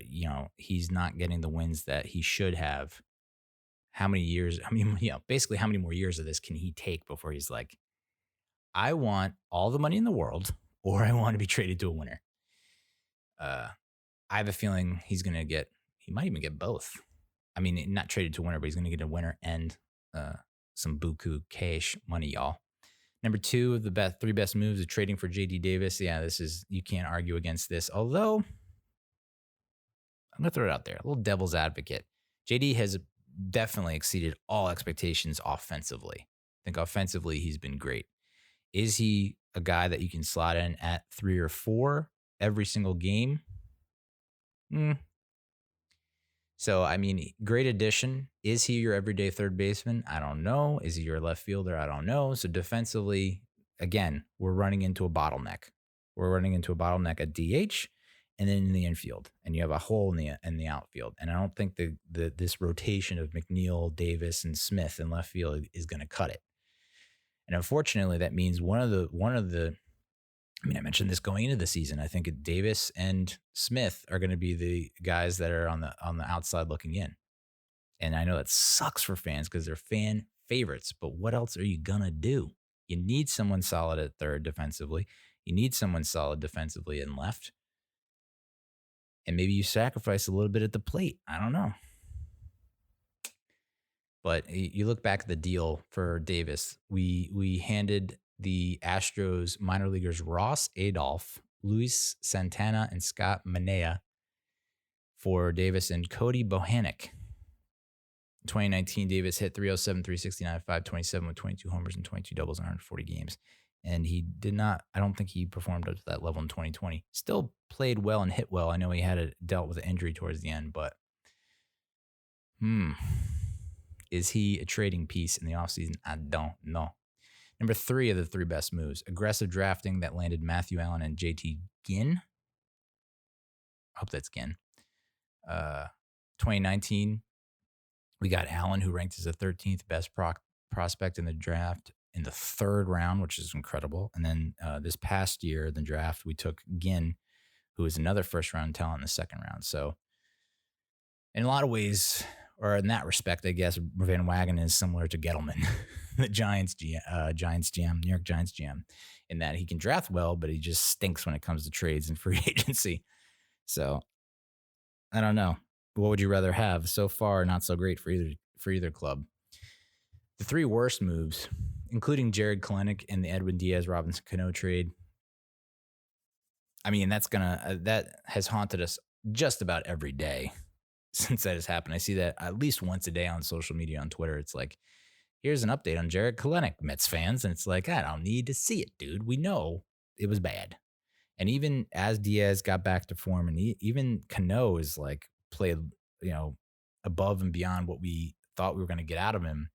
he's not getting the wins that he should have, how many years, basically how many more years of this can he take before he's like, I want all the money in the world or I want to be traded to a winner? I have a feeling he might even get both. I mean, not traded to a winner, but he's going to get a winner and some buku cash money, y'all. Number 2 of the three best moves is trading for JD Davis. Yeah, you can't argue against this. Although, I'm going to throw it out there. A little devil's advocate. JD has definitely exceeded all expectations offensively. I think offensively, he's been great. Is he a guy that you can slot in at 3 or 4 every single game? So, I mean, great addition. Is he your everyday third baseman? I don't know. Is he your left fielder? I don't know. So defensively, again, we're running into a bottleneck. We're running into a bottleneck at DH and then in the infield. And you have a hole in the outfield. And I don't think this rotation of McNeil, Davis, and Smith in left field is going to cut it. And unfortunately, that means one of the I mentioned this going into the season. I think Davis and Smith are going to be the guys that are on the outside looking in. And I know that sucks for fans because they're fan favorites, but what else are you going to do? You need someone solid at third defensively. You need someone solid defensively in left. And maybe you sacrifice a little bit at the plate. I don't know. But you look back at the deal for Davis. We handed the Astros minor leaguers Ross Adolph, Luis Santana, and Scott Manea for Davis and Cody Bohannock. In 2019, Davis hit 307, 369, 527 with 22 homers and 22 doubles in 140 games. And he did not, I don't think he performed up to that level in 2020. Still played well and hit well. I know he dealt with an injury towards the end, but is he a trading piece in the offseason? I don't know. Number 3 of the 3 best moves, aggressive drafting that landed Matthew Allen and JT Ginn. I hope that's Ginn. 2019, we got Allen, who ranked as the 13th best prospect in the draft in the 3rd round, which is incredible. And then this past year, the draft, we took Ginn, who is another first-round talent in the 2nd round. So in a lot of ways, or in that respect, I guess Van Wagenen is similar to Gettleman, the Giants GM, New York Giants GM, in that he can draft well, but he just stinks when it comes to trades and free agency. So I don't know. What would you rather have? So far, not so great for either club. The 3 worst moves, including Jared Kelenic and the Edwin Diaz Robinson Cano trade. I mean, that has haunted us just about every day since that has happened. I see that at least once a day on social media, on Twitter. It's like, here's an update on Jared Kelenic, Mets fans. And it's like, I don't need to see it, dude. We know it was bad. And even as Diaz got back to form, and even Cano is like played, above and beyond what we thought we were going to get out of him,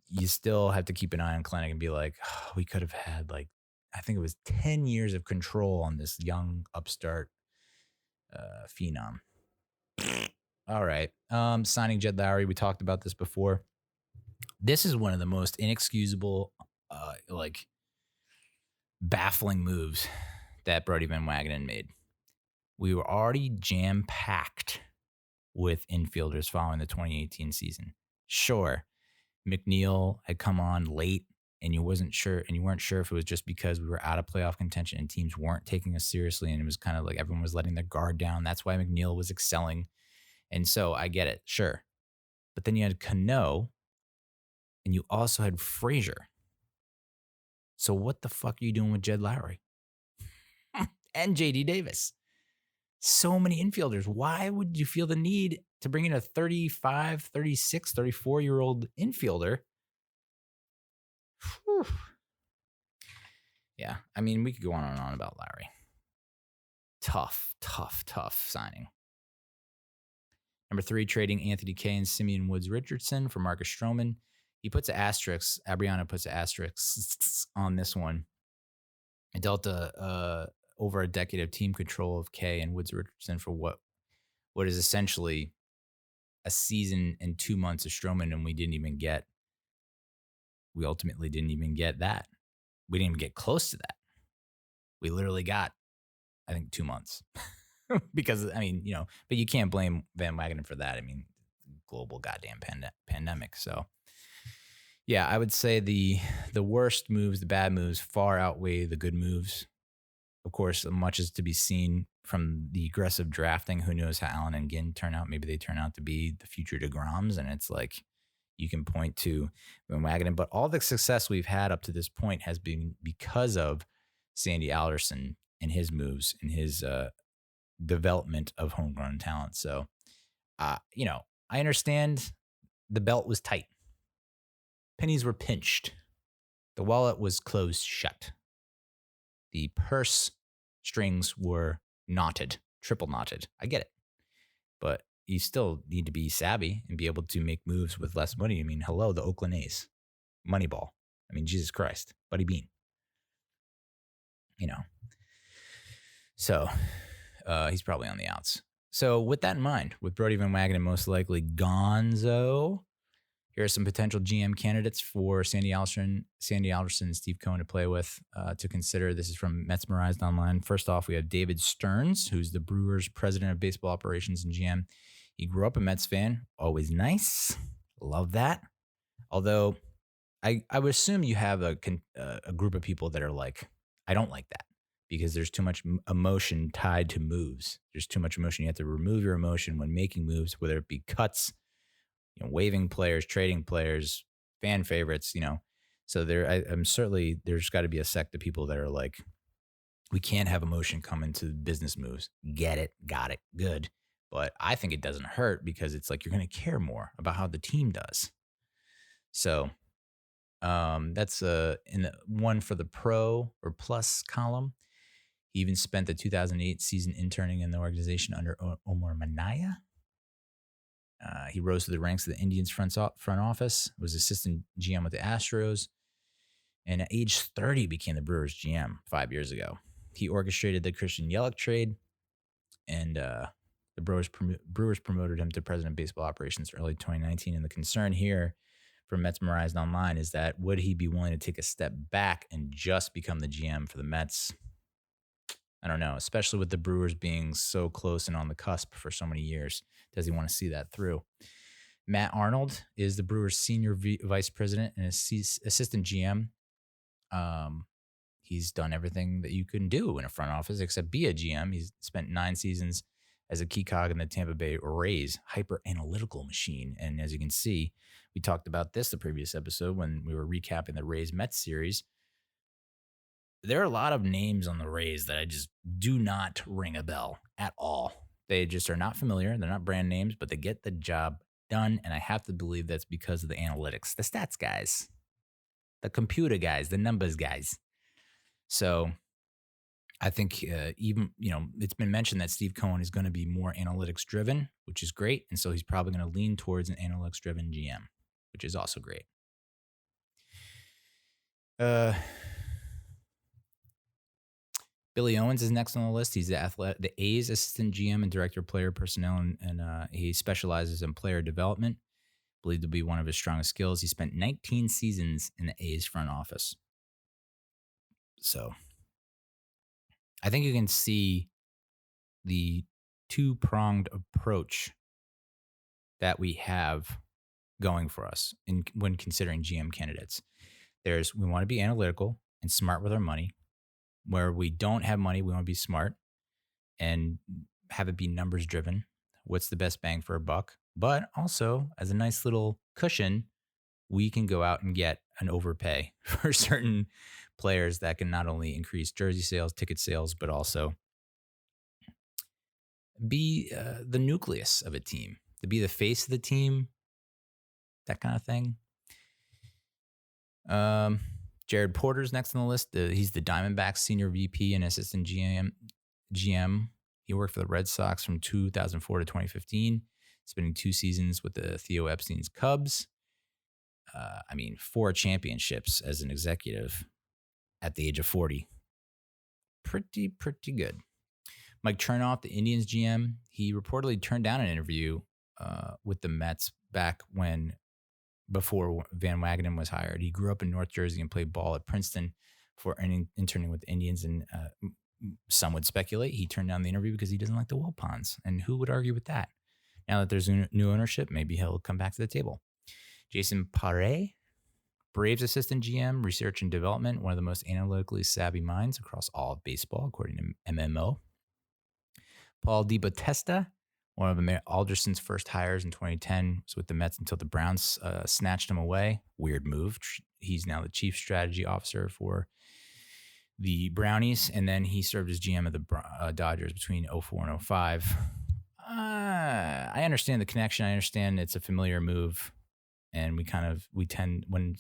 you still have to keep an eye on Kelenic and be like, oh, we could have had I think it was 10 years of control on this young upstart phenom. All right. Signing Jed Lowry. We talked about this before. This is one of the most inexcusable, baffling moves that Brodie Van Wagenen made. We were already jam-packed with infielders following the 2018 season. Sure, McNeil had come on late, and you weren't sure if it was just because we were out of playoff contention and teams weren't taking us seriously, and it was kind of like everyone was letting their guard down. That's why McNeil was excelling. And so I get it, sure. But then you had Cano, and you also had Frazier. So what the fuck are you doing with Jed Lowry? And JD Davis? So many infielders. Why would you feel the need to bring in a 35, 36, 34-year-old infielder? Whew. Yeah, I mean, we could go on and on about Lowry. Tough signing. Number 3, trading Anthony Kay and Simeon Woods Richardson for Marcus Stroman. He puts an asterisk. Abriano puts an asterisk on this one. It dealt over a decade of team control of Kay and Woods Richardson for what is essentially a season and 2 months of Stroman, and we didn't even get we ultimately didn't even get that. We didn't even get close to that. We literally got, I think, 2 months. Because, I mean, but you can't blame Van Wagenen for that. I mean, global goddamn pandemic. So, yeah, I would say the worst moves, the bad moves, far outweigh the good moves. Of course, much is to be seen from the aggressive drafting. Who knows how Allen and Ginn turn out? Maybe they turn out to be the future DeGroms, and it's like you can point to Van Wagenen. But all the success we've had up to this point has been because of Sandy Alderson and his moves and his development of homegrown talent. So, I understand the belt was tight. Pennies were pinched. The wallet was closed shut. The purse strings were knotted, triple knotted. I get it. But you still need to be savvy and be able to make moves with less money. I mean, hello, the Oakland A's. Moneyball. I mean, Jesus Christ. Buddy Bean. So he's probably on the outs. So with that in mind, with Brodie Van Wagenen most likely gonzo, here are some potential GM candidates for Sandy Alderson and Steve Cohen to play with, to consider. This is from MetsMerized Online. First off, we have David Stearns, who's the Brewers president of baseball operations and GM. He grew up a Mets fan. Always nice. Love that. Although I would assume you have a group of people that are like, I don't like that, because there's too much emotion tied to moves. There's too much emotion. You have to remove your emotion when making moves, whether it be cuts, waiving players, trading players, fan favorites, So I'm certainly, there's got to be a sect of people that are like, we can't have emotion come into business moves. Get it, got it, good. But I think it doesn't hurt, because it's like you're going to care more about how the team does. So that's in the one for the pro or plus column. He even spent the 2008 season interning in the organization under Omar Minaya. He rose to the ranks of the Indians front office, was assistant GM with the Astros, and at age 30 became the Brewers GM 5 years ago. He orchestrated the Christian Yelich trade, and the Brewers promoted him to president of baseball operations early 2019. And the concern here from MetsMerized Online is that would he be willing to take a step back and just become the GM for the Mets? I don't know, especially with the Brewers being so close and on the cusp for so many years. Does he want to see that through? Matt Arnold is the Brewers senior vice president and assistant GM. He's done everything that you can do in a front office except be a GM. He's spent 9 seasons as a key cog in the Tampa Bay Rays hyper-analytical machine. And as you can see, we talked about this the previous episode when we were recapping the Rays-Mets series. There are a lot of names on the Rays that I just do not ring a bell at all. They just are not familiar. They're not brand names, but they get the job done. And I have to believe that's because of the analytics, the stats guys, the computer guys, the numbers guys. So I think even, it's been mentioned that Steve Cohen is going to be more analytics driven, which is great. And so he's probably going to lean towards an analytics driven GM, which is also great. Billy Owens is next on the list. He's the A's assistant GM and director of player personnel, and he specializes in player development. Believed to be one of his strongest skills. He spent 19 seasons in the A's front office. So I think you can see the two-pronged approach that we have going for us when considering GM candidates. We want to be analytical and smart with our money. Where we don't have money, we want to be smart and have it be numbers driven. What's the best bang for a buck? But also, as a nice little cushion, we can go out and get an overpay for certain players that can not only increase jersey sales, ticket sales, but also be the nucleus of a team, to be the face of the team, that kind of thing. Jared Porter's next on the list. He's the Diamondbacks senior VP and assistant GM. He worked for the Red Sox from 2004 to 2015, spending 2 seasons with the Theo Epstein's Cubs. 4 championships as an executive at the age of 40. Pretty good. Mike Chernoff, the Indians GM, he reportedly turned down an interview with the Mets back when before Van Wagenen was hired. He grew up in North Jersey and played ball at Princeton before interning with the Indians. And some would speculate he turned down the interview because he doesn't like the Wilpons. And who would argue with that? Now that there's new ownership, maybe he'll come back to the table. Jason Paré, Braves assistant GM, research and development, one of the most analytically savvy minds across all of baseball, according to MMO. Paul DiBattista, one of Alderson's first hires in 2010, was with the Mets until the Browns snatched him away. Weird move. He's now the chief strategy officer for the Brownies, and then he served as GM of the Dodgers between 2004 and 2005. I understand the connection. I understand it's a familiar move, and we tend, when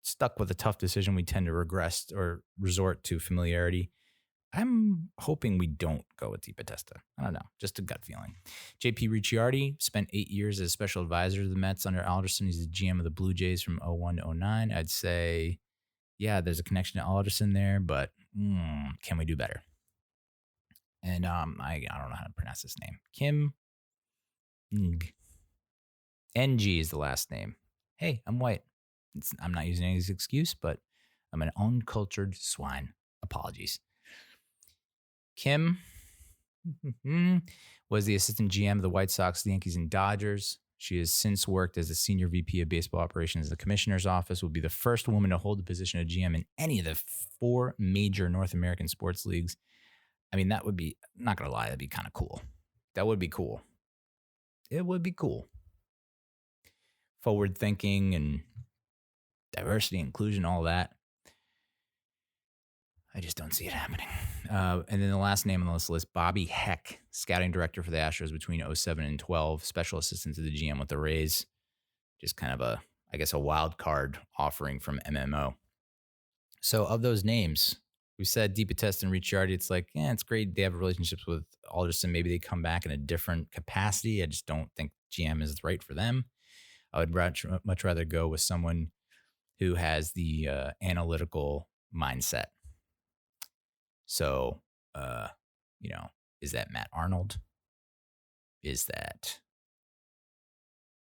stuck with a tough decision, we tend to regress or resort to familiarity. I'm hoping we don't go with DiBattista. I don't know, just a gut feeling. JP Ricciardi spent 8 years as special advisor to the Mets under Alderson. He's the GM of the Blue Jays from 2001 to 2009. I'd say, yeah, there's a connection to Alderson there, but can we do better? And I don't know how to pronounce his name. Kim Ng. NG is the last name. Hey, I'm white. I'm not using any of this excuse, but I'm an uncultured swine. Apologies. Kim was the assistant GM of the White Sox, the Yankees, and Dodgers. She has since worked as a senior VP of baseball operations in the commissioner's office, will be the first woman to hold the position of GM in any of the 4 major North American sports leagues. I mean, that would be, not going to lie, that'd be kind of cool. That would be cool. It would be cool. Forward thinking and diversity, inclusion, all that. I just don't see it happening. And then the last name on this list, Bobby Heck, scouting director for the Astros between 2007 and 2012, special assistant to the GM with the Rays. Just kind of a wild card offering from MMO. So of those names, we said DiBattista and Ricciardi. It's like, it's great. They have relationships with Alderson. Maybe they come back in a different capacity. I just don't think GM is right for them. I would much rather go with someone who has the analytical mindset. So, is that Matt Arnold? Is that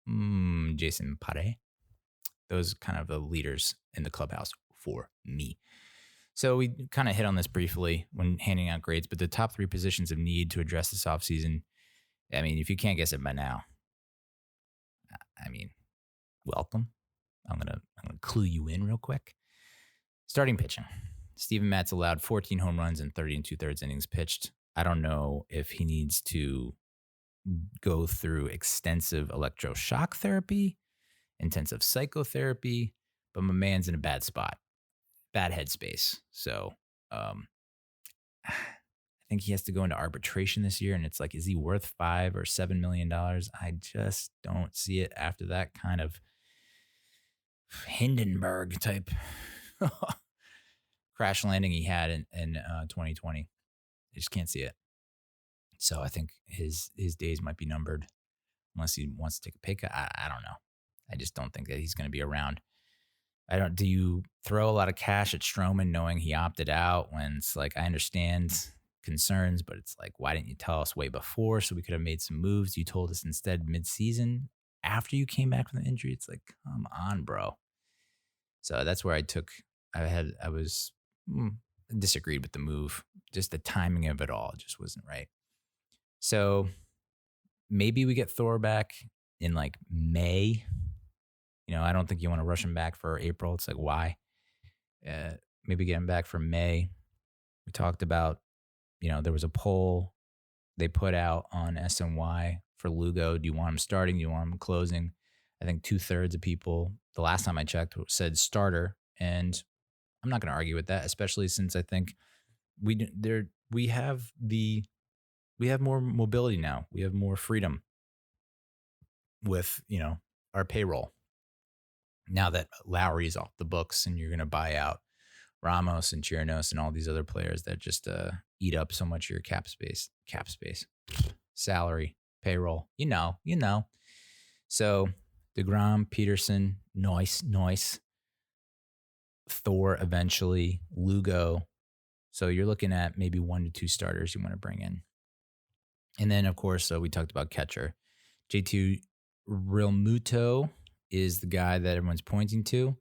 Jason Paré? Those kind of the leaders in the clubhouse for me. So we kind of hit on this briefly when handing out grades, but the top 3 positions of need to address this offseason, I mean, if you can't guess it by now, I mean, welcome. I'm gonna clue you in real quick. Starting pitching. Steven Matz allowed 14 home runs in 30 2/3 innings pitched. I don't know if he needs to go through extensive electroshock therapy, intensive psychotherapy, but my man's in a bad spot, bad headspace. So I think he has to go into arbitration this year, and it's like, is he worth $5 or $7 million? I just don't see it after that kind of Hindenburg type crash landing he had in 2020. I just can't see it. So I think his days might be numbered unless he wants to take a pay cut. I don't know. I just don't think that he's going to be around. Do you throw a lot of cash at Stroman knowing he opted out when it's like, I understand concerns, but it's like, why didn't you tell us way before so we could have made some moves? You told us instead mid-season after you came back from the injury. It's like, come on, bro. So that's where I disagreed with the move. Just the timing of it all just wasn't right. So maybe we get Thor back in like May. I don't think you want to rush him back for April. It's like, why? Maybe get him back for May. We talked about, there was a poll they put out on SNY for Lugo. Do you want him starting? Do you want him closing? I think 2/3 of people, the last time I checked, said starter. And I'm not going to argue with that, especially since I think we have more mobility now. We have more freedom with, our payroll. Now that Lowry's off the books and you're going to buy out Ramos and Chirinos and all these other players that just eat up so much of your cap space, salary, payroll, So DeGrom, Peterson, Noyce, Thor eventually, Lugo. So you're looking at maybe 1 to 2 starters you want to bring in. And then, of course, we talked about catcher. J2 Realmuto is the guy that everyone's pointing to.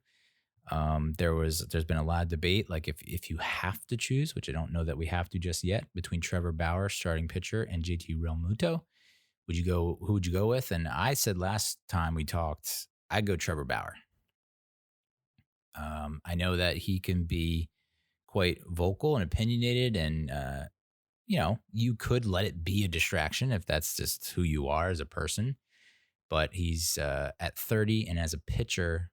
There's been a lot of debate, like if you have to choose, which I don't know that we have to just yet, between Trevor Bauer, starting pitcher, and JT Realmuto. Who would you go with? And I said last time we talked, I'd go Trevor Bauer. I know that he can be quite vocal and opinionated, and you could let it be a distraction if that's just who you are as a person. But he's at 30, and as a pitcher,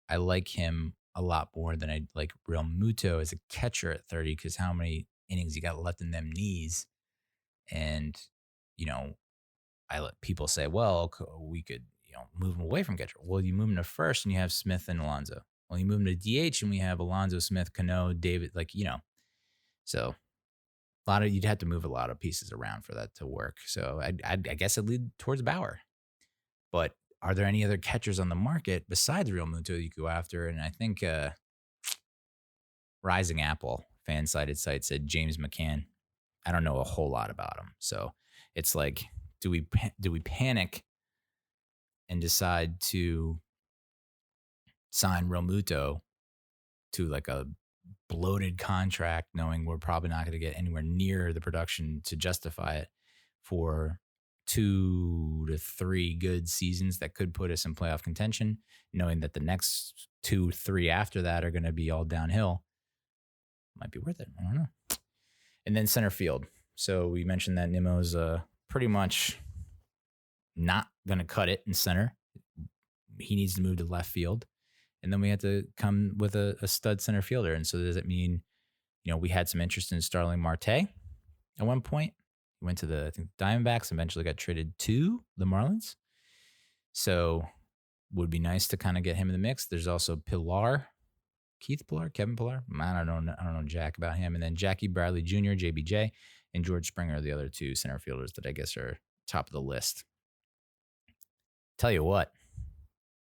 I like him a lot more than I like Realmuto as a catcher at 30, because how many innings you got left in them knees. And, I let people say, well, we could, move him away from catcher. Well, you move him to first and you have Smith and Alonso. Well, you move him to DH and we have Alonso, Smith, Cano, David, so you'd have to move a lot of pieces around for that to work. So I guess I'd lead towards Bauer. But are there any other catchers on the market besides Realmuto you go after? And I think Rising Apple, fan-sided site, said James McCann. I don't know a whole lot about him. So it's like, do we panic and decide to sign Realmuto to like a bloated contract, knowing we're probably not going to get anywhere near the production to justify it for 2 to 3 good seasons that could put us in playoff contention, knowing that the next 2, 3 after that are going to be all downhill? Might be worth it. I don't know. And then center field. So we mentioned that Nimmo's pretty much not going to cut it in center. He needs to move to left field. And then we had to come with a stud center fielder. And so does it mean, we had some interest in Starling Marte at one point. He went to the Diamondbacks, eventually got traded to the Marlins. So would be nice to kind of get him in the mix. There's also Kevin Pillar. I don't know jack about him. And then Jackie Bradley Jr., JBJ, and George Springer are the other 2 center fielders that I guess are top of the list. Tell you what,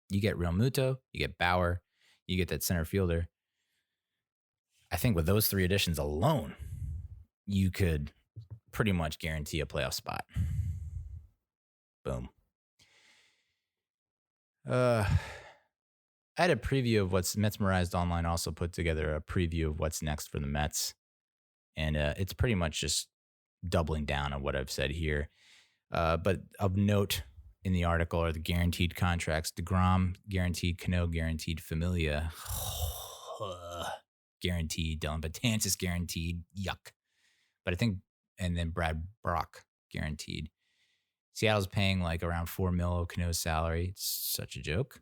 you get Realmuto, you get Bauer, you get that center fielder. I think with those 3 additions alone, you could pretty much guarantee a playoff spot. Boom. I had a preview of what's MetsMerized Online also put together a preview of what's next for the Mets. And it's pretty much just doubling down on what I've said here. But of note in the article are the guaranteed contracts. DeGrom guaranteed, Cano guaranteed, Familia guaranteed, Dylan Betances guaranteed, yuck. But I think, and then Brad Brock guaranteed. Seattle's paying like around $4 million of Cano's salary. It's such a joke.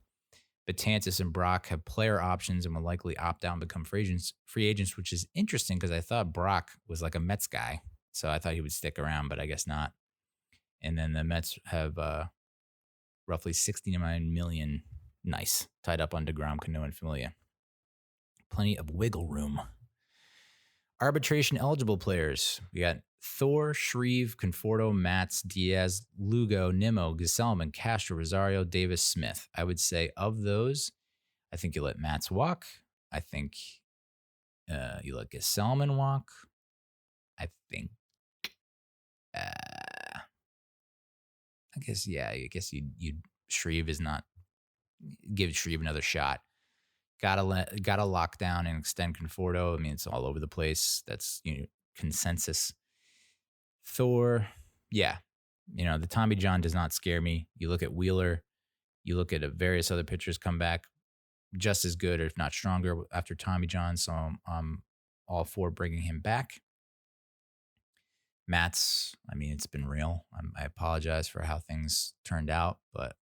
Betances and Brock have player options and will likely opt out and become free agents, which is interesting because I thought Brock was like a Mets guy. So I thought he would stick around, but I guess not. And then the Mets have roughly $69 million tied up on DeGrom, Cano, and Familia. Plenty of wiggle room. Arbitration eligible players. We got Thor, Shreve, Conforto, Matz, Diaz, Lugo, Nimmo, Gesellman, Castro, Rosario, Davis, Smith. I would say of those, I think you let Matz walk. I think you let Gesellman walk. I think, I guess you'd Shreve is not, give Shreve another shot. Gotta lock down and extend Conforto. I mean, it's all over the place. That's consensus. Thor, yeah. The Tommy John does not scare me. You look at Wheeler, you look at various other pitchers come back just as good, or if not stronger, after Tommy John. So I'm all for bringing him back. Matz, I mean, it's been real. I apologize for how things turned out, but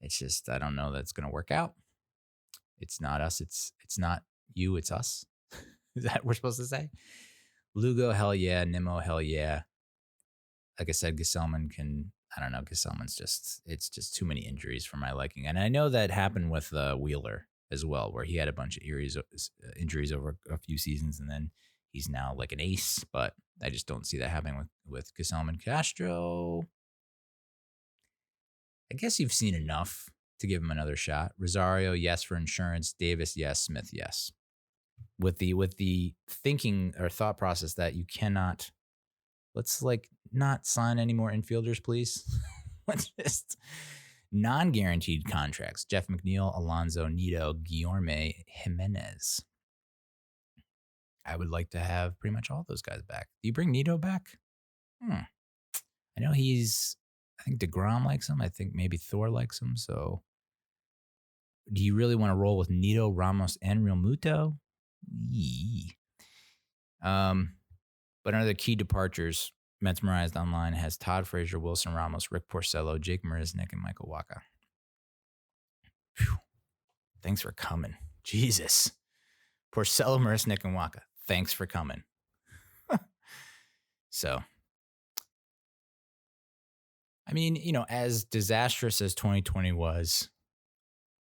it's just, I don't know that it's going to work out. It's not us. It's not you. It's us. Is that what we're supposed to say? Lugo, hell yeah. Nimmo, hell yeah. Like I said, Gesellman Gesellman's it's just too many injuries for my liking. And I know that happened with Wheeler as well, where he had a bunch of injuries over a few seasons, and then he's now like an ace. But I just don't see that happening with Gesellman. Castro, I guess you've seen enough to give him another shot. Rosario, yes for insurance. Davis, yes. Smith, yes. With the thinking or thought process that you cannot, let's not sign any more infielders, please. Let's just Non-guaranteed contracts: Jeff McNeil, Alonso, Nido, Guillermo Jimenez. I would like to have pretty much all those guys back. Do you bring Nido back? I know I think DeGrom likes him. I think maybe Thor likes him. So do you really want to roll with Nido, Ramos, and Real Muto? Yee. But under the key departures, MetsMerized Online has Todd Frazier, Wilson Ramos, Rick Porcello, Jake Marisnick, and Michael Wacha. Whew. Thanks for coming. Jesus. Porcello, Marisnick, and Wacha. Thanks for coming. So, I mean, as disastrous as 2020 was,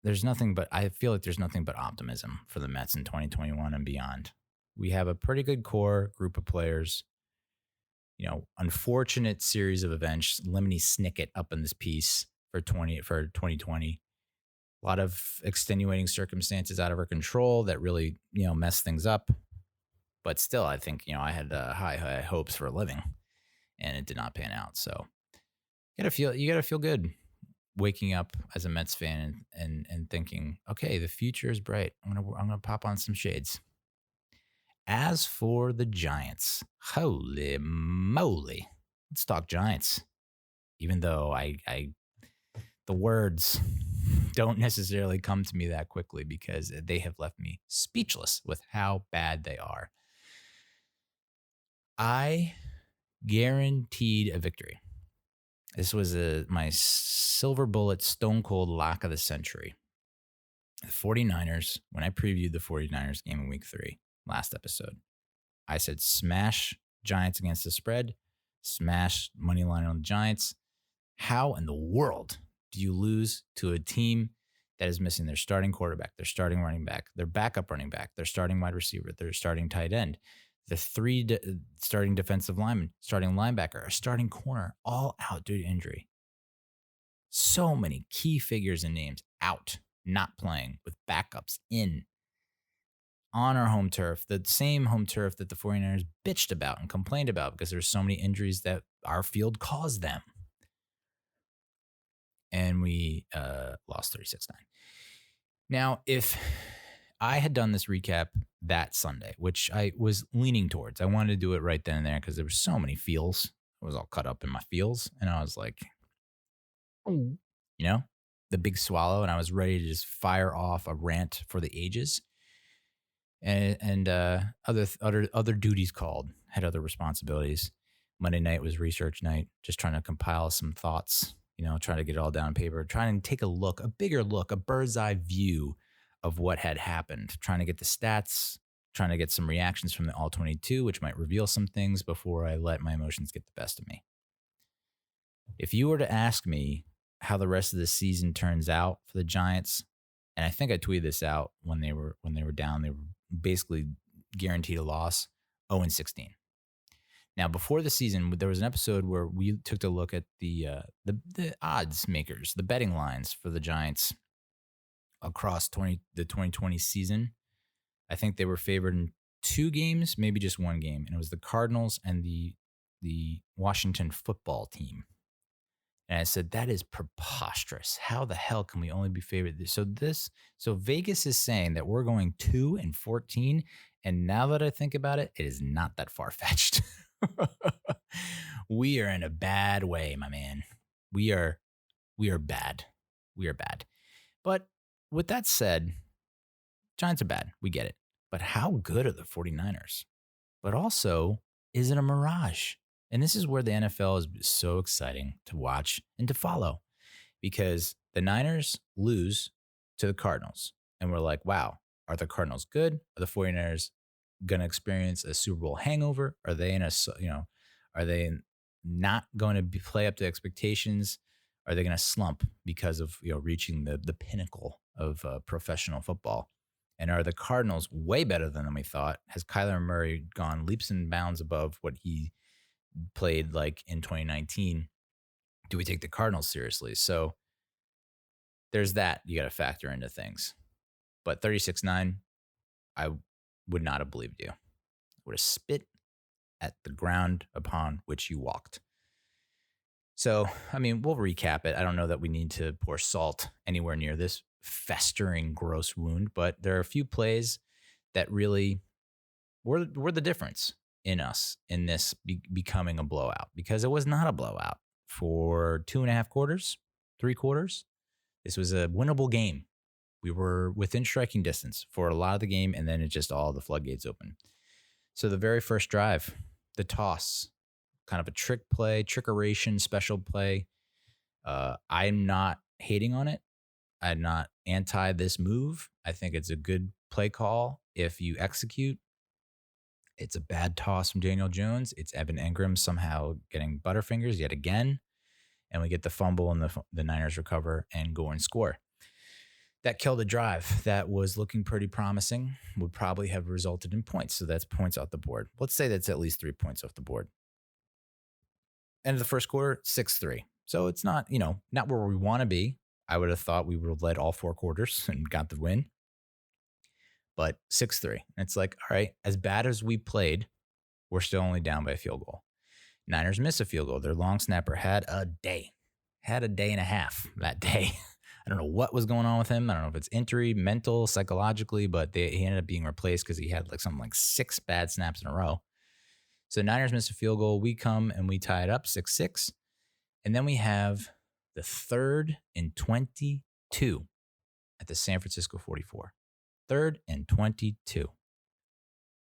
I feel like there's nothing but optimism for the Mets in 2021 and beyond. We have a pretty good core group of players. Unfortunate series of events. Lemony Snicket up in this piece for 2020. A lot of extenuating circumstances out of our control that really, messed things up. But still, I think, I had high hopes for a living, and it did not pan out. So you gotta feel good waking up as a Mets fan and thinking, okay, the future is bright. I'm gonna pop on some shades. As for the Giants, holy moly, let's talk Giants. Even though the words don't necessarily come to me that quickly because they have left me speechless with how bad they are. I guaranteed a victory. This was my silver bullet, stone cold lock of the century. The 49ers, when I previewed the 49ers game in week 3, last episode, I said smash Giants against the spread, smash money line on the Giants. How in the world do you lose to a team that is missing their starting quarterback, their starting running back, their backup running back, their starting wide receiver, their starting tight end, the 3 starting defensive linemen, starting linebacker, a starting corner, all out due to injury? So many key figures and names out, not playing, with backups in, on our home turf, the same home turf that the 49ers bitched about and complained about because there's so many injuries that our field caused them. And we lost 36-9. Now, if I had done this recap that Sunday, which I was leaning towards, I wanted to do it right then and there because there were so many feels. I was all caught up in my feels. And I was like, the big swallow. And I was ready to just fire off a rant for the ages. And other duties called, had other responsibilities. Monday night was research night, just trying to compile some thoughts, trying to get it all down on paper, trying to take a bigger look, a bird's eye view of what had happened, trying to get the stats, trying to get some reactions from the All-22, which might reveal some things before I let my emotions get the best of me. If you were to ask me how the rest of the season turns out for the Giants, and I think I tweeted this out when they were down, they were basically guaranteed a loss, 0-16. Now, before the season, there was an episode where we took a look at the odds makers, the betting lines for the Giants across the 2020 season. I think they were favored in 2 games, maybe just 1 game, and it was the Cardinals and the Washington football team. And I said, that is preposterous. How the hell can we only be favored? So Vegas is saying that we're going 2-14. And now that I think about it, it is not that far-fetched. We are in a bad way, my man. We are bad. We are bad. But with that said, Giants are bad. We get it. But how good are the 49ers? But also, is it a mirage? And this is where the NFL is so exciting to watch and to follow, because the Niners lose to the Cardinals. And we're like, wow, are the Cardinals good? Are the 49ers going to experience a Super Bowl hangover? Are they are they not going to play up to expectations? Are they going to slump because of, reaching the pinnacle of professional football? And are the Cardinals way better than we thought? Has Kyler Murray gone leaps and bounds above what he played like in 2019? Do we take the Cardinals seriously? So there's that you got to factor into things. But 36-9, I would not have believed you. I would have spit at the ground upon which you walked. So, I mean, we'll recap it. I don't know that we need to pour salt anywhere near this festering, gross wound, but there are a few plays that really were the difference in us in this becoming a blowout, because it was not a blowout for 2.5 quarters, 3 quarters. This was a winnable game. We were within striking distance for a lot of the game, and then it just all the floodgates open. So the very first drive, the toss, kind of a trick play, trickeration, special play. I'm not hating on it. I'm not anti this move. I think it's a good play call if you execute. It's a bad toss from Daniel Jones. It's Evan Engram somehow getting butterfingers yet again. And we get the fumble, and the Niners recover and go and score. That killed a drive that was looking pretty promising, would probably have resulted in points. So that's points off the board. Let's say that's at least 3 points off the board. End of the first quarter, 6-3. So it's not, not where we want to be. I would have thought we would have led all 4 quarters and got the win. But 6-3. It's like, all right, as bad as we played, we're still only down by a field goal. Niners miss a field goal. Their long snapper had a day and a half that day. I don't know what was going on with him. I don't know if it's injury, mental, psychologically, but he ended up being replaced because he had something like 6 bad snaps in a row. So Niners miss a field goal. We come and we tie it up 6-6. And then we have the 3rd and 22 at the San Francisco 44. 3rd and 22.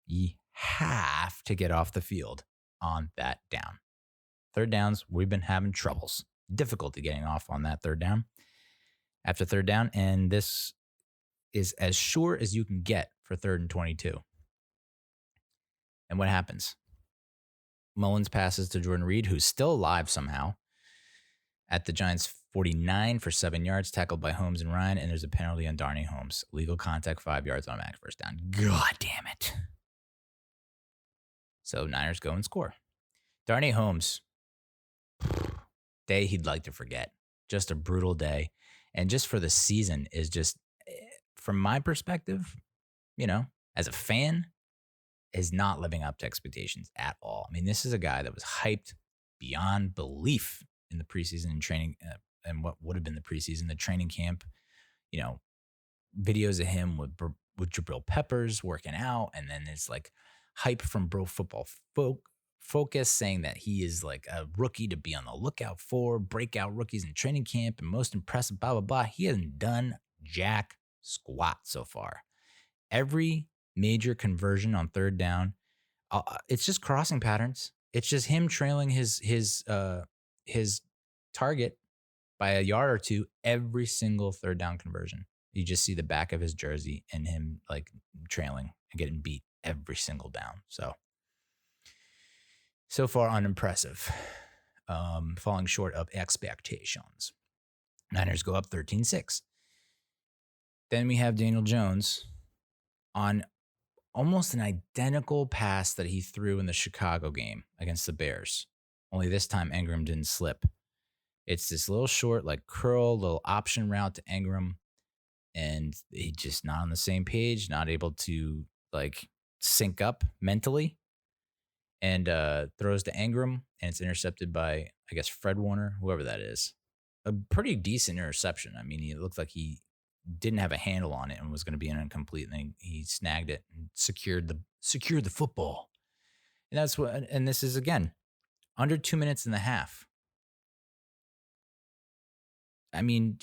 You have to get off the field on that down. 3rd downs, we've been having troubles. Difficulty getting off on that 3rd down. After 3rd down, and this is as sure as you can get for 3rd and 22. And what happens? Mullins passes to Jordan Reed, who's still alive somehow, at the Giants' 49 for 7 yards, tackled by Holmes and Ryan, and there's a penalty on Darnay Holmes. Legal contact, 5 yards, automatic first down. God damn it. So Niners go and score. Darnay Holmes, day he'd like to forget. Just a brutal day. And just for the season is just, from my perspective, as a fan, is not living up to expectations at all. I mean, this is a guy that was hyped beyond belief in the preseason and training, and what would have been the preseason, the training camp. Videos of him with Jabril Peppers working out, and then there's hype from Pro Football Focus saying that he is a rookie to be on the lookout for, breakout rookies in training camp, and most impressive, blah, blah, blah. He hasn't done jack squat so far. Every major conversion on 3rd down, it's just crossing patterns. It's just him trailing his target by a yard or two every single 3rd down conversion. You just see the back of his jersey and him trailing and getting beat every single down. So far unimpressive, falling short of expectations. Niners go up 13-6. Then we have Daniel Jones on almost an identical pass that he threw in the Chicago game against the Bears. Only this time Engram didn't slip. It's this little short, curl, little option route to Engram. And he just not on the same page, not able to sync up mentally. And throws to Engram, and it's intercepted by, I guess, Fred Warner, whoever that is. A pretty decent interception. I mean, it looked like he didn't have a handle on it and was going to be an incomplete, and he snagged it and secured the football. And that's what. And this is again under 2 minutes and a half. I mean,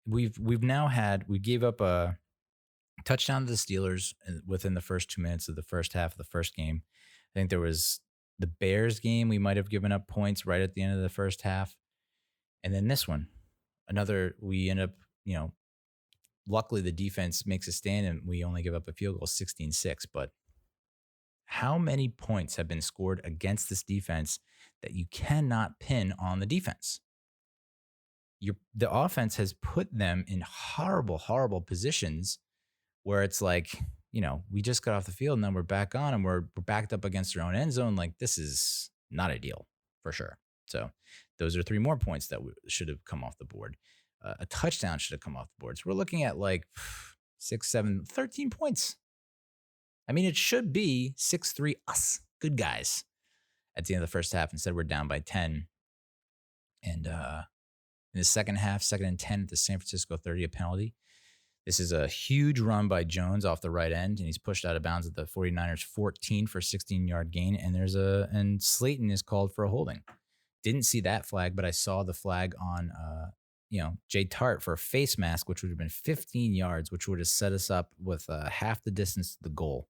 we gave up a touchdown to the Steelers within the first 2 minutes of the first half of the first game. I think there was the Bears game. We might have given up points right at the end of the first half. And then this one, we end up, luckily the defense makes a stand and we only give up a field goal, 16-6. But how many points have been scored against this defense that you cannot pin on the defense? The offense has put them in horrible, horrible positions where it's we just got off the field and then we're back on and we're backed up against our own end zone. This is not ideal for sure. So those are 3 more points that should have come off the board. A touchdown should have come off the board. So we're looking at 6, 7, 13 points. I mean, it should be 6-3 us, good guys, at the end of the first half. Instead, we're down by 10. And in the second half, 2nd and 10 at the San Francisco 30, a penalty. This is a huge run by Jones off the right end, and he's pushed out of bounds at the 49ers 14 for a 16-yard gain. And Slayton is called for a holding. Didn't see that flag, but I saw the flag on Jay Tart for a face mask, which would have been 15 yards, which would have set us up with half the distance to the goal.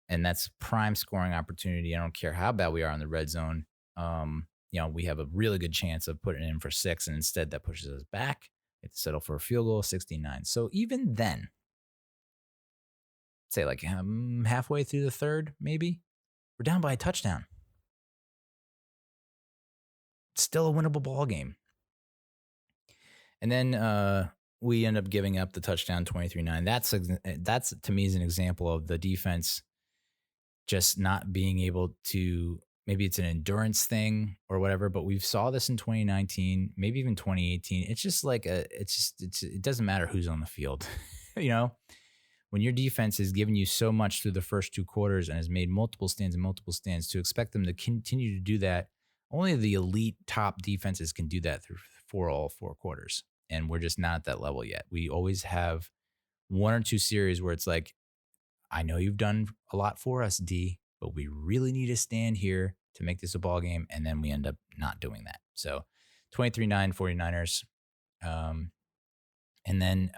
And that's prime scoring opportunity. I don't care how bad we are in the red zone. We have a really good chance of putting it in for 6, and instead that pushes us back. We have to settle for a field goal, 69. So even then, say like halfway through the third, maybe, we're down by a touchdown. Still a winnable ball game. And then we end up giving up the touchdown 23-9. That's to me is an example of the defense just not being able to, maybe it's an endurance thing or whatever, but we saw this in 2019, maybe even 2018. It's just like it doesn't matter who's on the field. When your defense has given you so much through the first 2 quarters and has made multiple stands, to expect them to continue to do that, only the elite top defenses can do that through all 4 quarters. And we're just not at that level yet. We always have 1 or 2 series where it's like, I know you've done a lot for us, D, but we really need to stand here to make this a ball game. And then we end up not doing that. So 23-9 49ers. And then,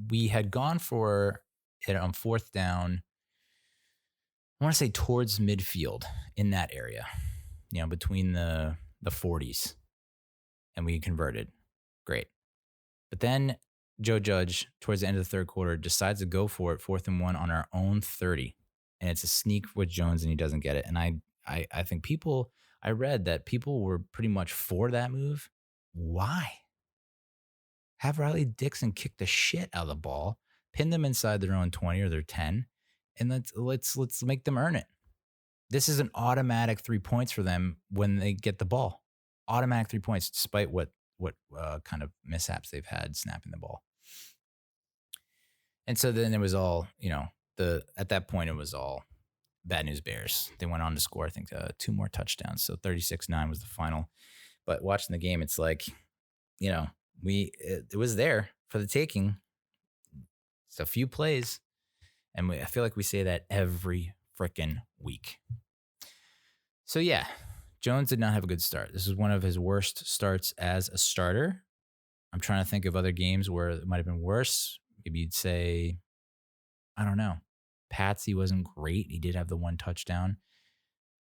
we had gone for it on 4th down. I want to say towards midfield in that area, between the 40s. And we converted. Great. But then Joe Judge, towards the end of the 3rd quarter, decides to go for it, 4th and 1 on our own 30. And it's a sneak with Jones, and he doesn't get it. And I think I read that people were pretty much for that move. Why? Have Riley Dixon kick the shit out of the ball, pin them inside their own 20 or their 10, and let's make them earn it. This is an automatic 3 points for them when they get the ball. Automatic 3 points, despite what kind of mishaps they've had snapping the ball. And so then it was all, at that point it was all bad news Bears. They went on to score, I think, 2 more touchdowns. So 36-9 was the final. But watching the game, it's like, it was there for the taking. It's a few plays. And I feel like we say that every freaking week. So yeah, Jones did not have a good start. This is one of his worst starts as a starter. I'm trying to think of other games where it might have been worse. Maybe you'd say, I don't know. Patsy wasn't great. He did have the 1 touchdown.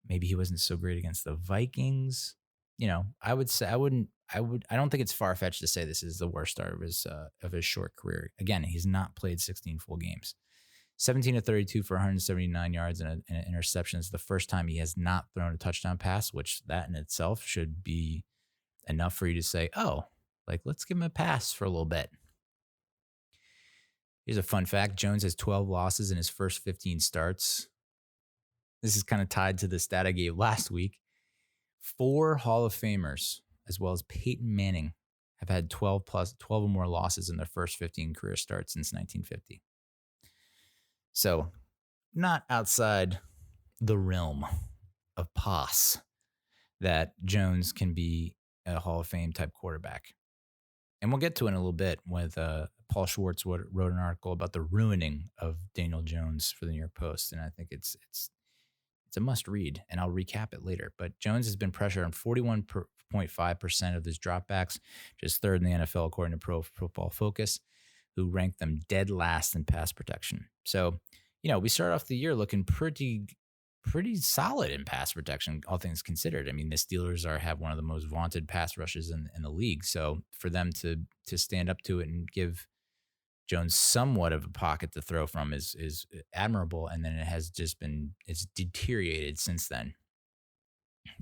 Maybe he wasn't so great against the Vikings. I would say I don't think it's far-fetched to say this is the worst start of his short career. Again, he's not played 16 full games. 17 of 32 for 179 yards and an interception. It's the first time he has not thrown a touchdown pass, which that in itself should be enough for you to say, oh, let's give him a pass for a little bit. Here's a fun fact. Jones has 12 losses in his first 15 starts. This is kind of tied to the stat I gave last week. 4 Hall of Famers, as well as Peyton Manning, have had 12 or more losses in their first 15 career starts since 1950. So not outside the realm of pos that Jones can be a Hall of Fame type quarterback. And we'll get to it in a little bit with Paul Schwartz wrote an article about the ruining of Daniel Jones for the New York Post. And I think it's a must read, and I'll recap it later. But Jones has been pressured on 41.5% of his dropbacks, just 3rd in the NFL according to Pro Football Focus, who ranked them dead last in pass protection. So, we started off the year looking pretty solid in pass protection, all things considered. I mean, the Steelers have one of the most vaunted pass rushes in the league. So for them to stand up to it and give Jones somewhat of a pocket to throw from is admirable. And then it's deteriorated since then.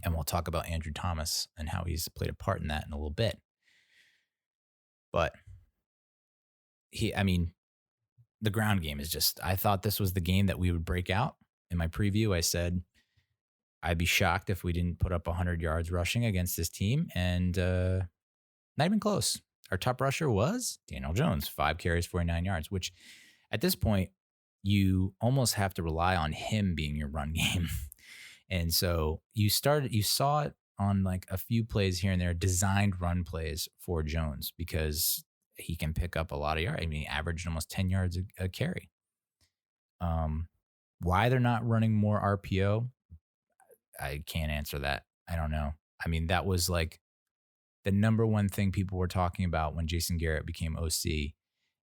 And we'll talk about Andrew Thomas and how he's played a part in that in a little bit. But the ground game is just, I thought this was the game that we would break out. In my preview, I said I'd be shocked if we didn't put up 100 yards rushing against this team, and not even close. Our top rusher was Daniel Jones, 5 carries, 49 yards, which at this point, you almost have to rely on him being your run game. And so you saw it on like a few plays here and there, designed run plays for Jones because he can pick up a lot of yards. I mean, he averaged almost 10 yards a carry. Why they're not running more RPO, I can't answer that. I don't know. I mean, that was like the number one thing people were talking about when Jason Garrett became OC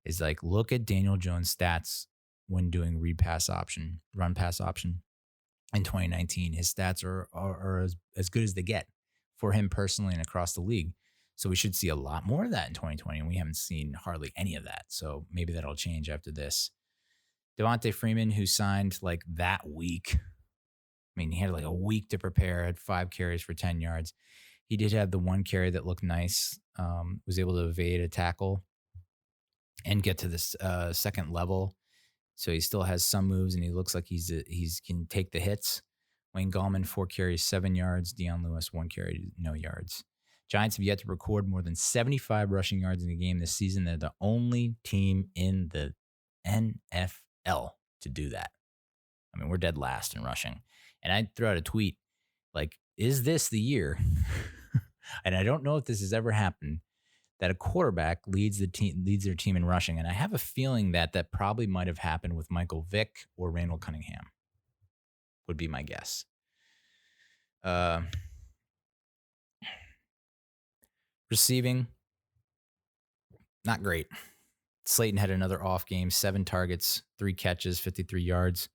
is like, look at Daniel Jones' stats when doing run pass option in 2019. His stats are as good as they get for him personally and across the league. So we should see a lot more of that in 2020, and we haven't seen hardly any of that. So maybe that'll change after this. Devontae Freeman, who signed like that week. I mean, he had like a week to prepare, had 5 carries for 10 yards. He did have the one carry that looked nice, was able to evade a tackle and get to this second level. So he still has some moves, and he looks like he's can take the hits. Wayne Gallman, 4 carries, 7 yards. Dion Lewis, 1 carry, no yards. Giants have yet to record more than 75 rushing yards in a game this season. They're the only team in the NFL to do that. I mean, we're dead last in rushing. And I threw out a tweet like, is this the year? And I don't know if this has ever happened, that a quarterback leads their team in rushing. And I have a feeling that probably might have happened with Michael Vick or Randall Cunningham, would be my guess. Receiving, not great. Slayton had another off game, 7 targets, 3 catches, 53 yards.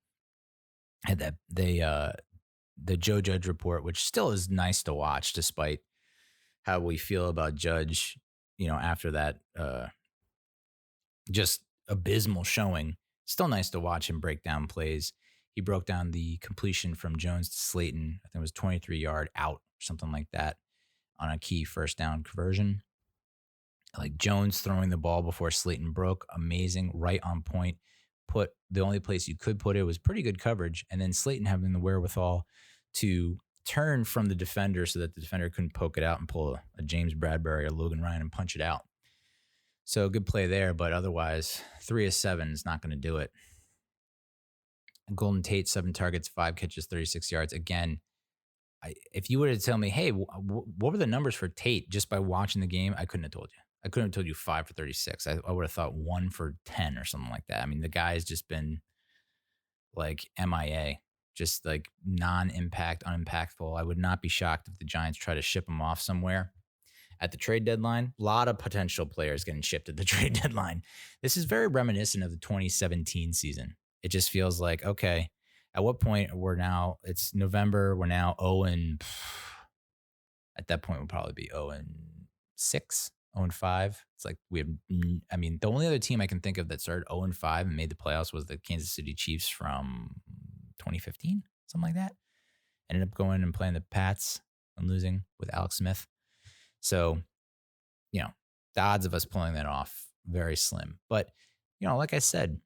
Had that the Joe Judge report, which still is nice to watch despite how we feel about Judge, after that just abysmal showing. Still nice to watch him break down plays. He broke down the completion from Jones to Slayton. I think it was 23-yard out, something like that, on a key first down conversion. Like Jones throwing the ball before Slayton broke, amazing, right on point. Put the only place you could put it was pretty good coverage, and then Slayton having the wherewithal to turn from the defender so that the defender couldn't poke it out and pull a James Bradbury or Logan Ryan and punch it out. So good play there, but otherwise 3 of 7 is not going to do it. Golden Tate, 7 targets, 5 catches, 36 yards. Again, if you were to tell me, hey, what were the numbers for Tate just by watching the game, I couldn't have told you. I couldn't have told you 5 for 36. I would have thought 1 for 10 or something like that. I mean, the guy has just been like MIA, just like non-impact, unimpactful. I would not be shocked if the Giants try to ship him off somewhere at the trade deadline. A lot of potential players getting shipped at the trade deadline. This is very reminiscent of the 2017 season. It just feels like, okay, at what point it's November, we're now 0 at that point we'll probably be 0-6, 0-5. It's like the only other team I can think of that started 0-5 and made the playoffs was the Kansas City Chiefs from 2015, something like that. Ended up going and playing the Pats and losing with Alex Smith. So, the odds of us pulling that off, very slim. But, like I said,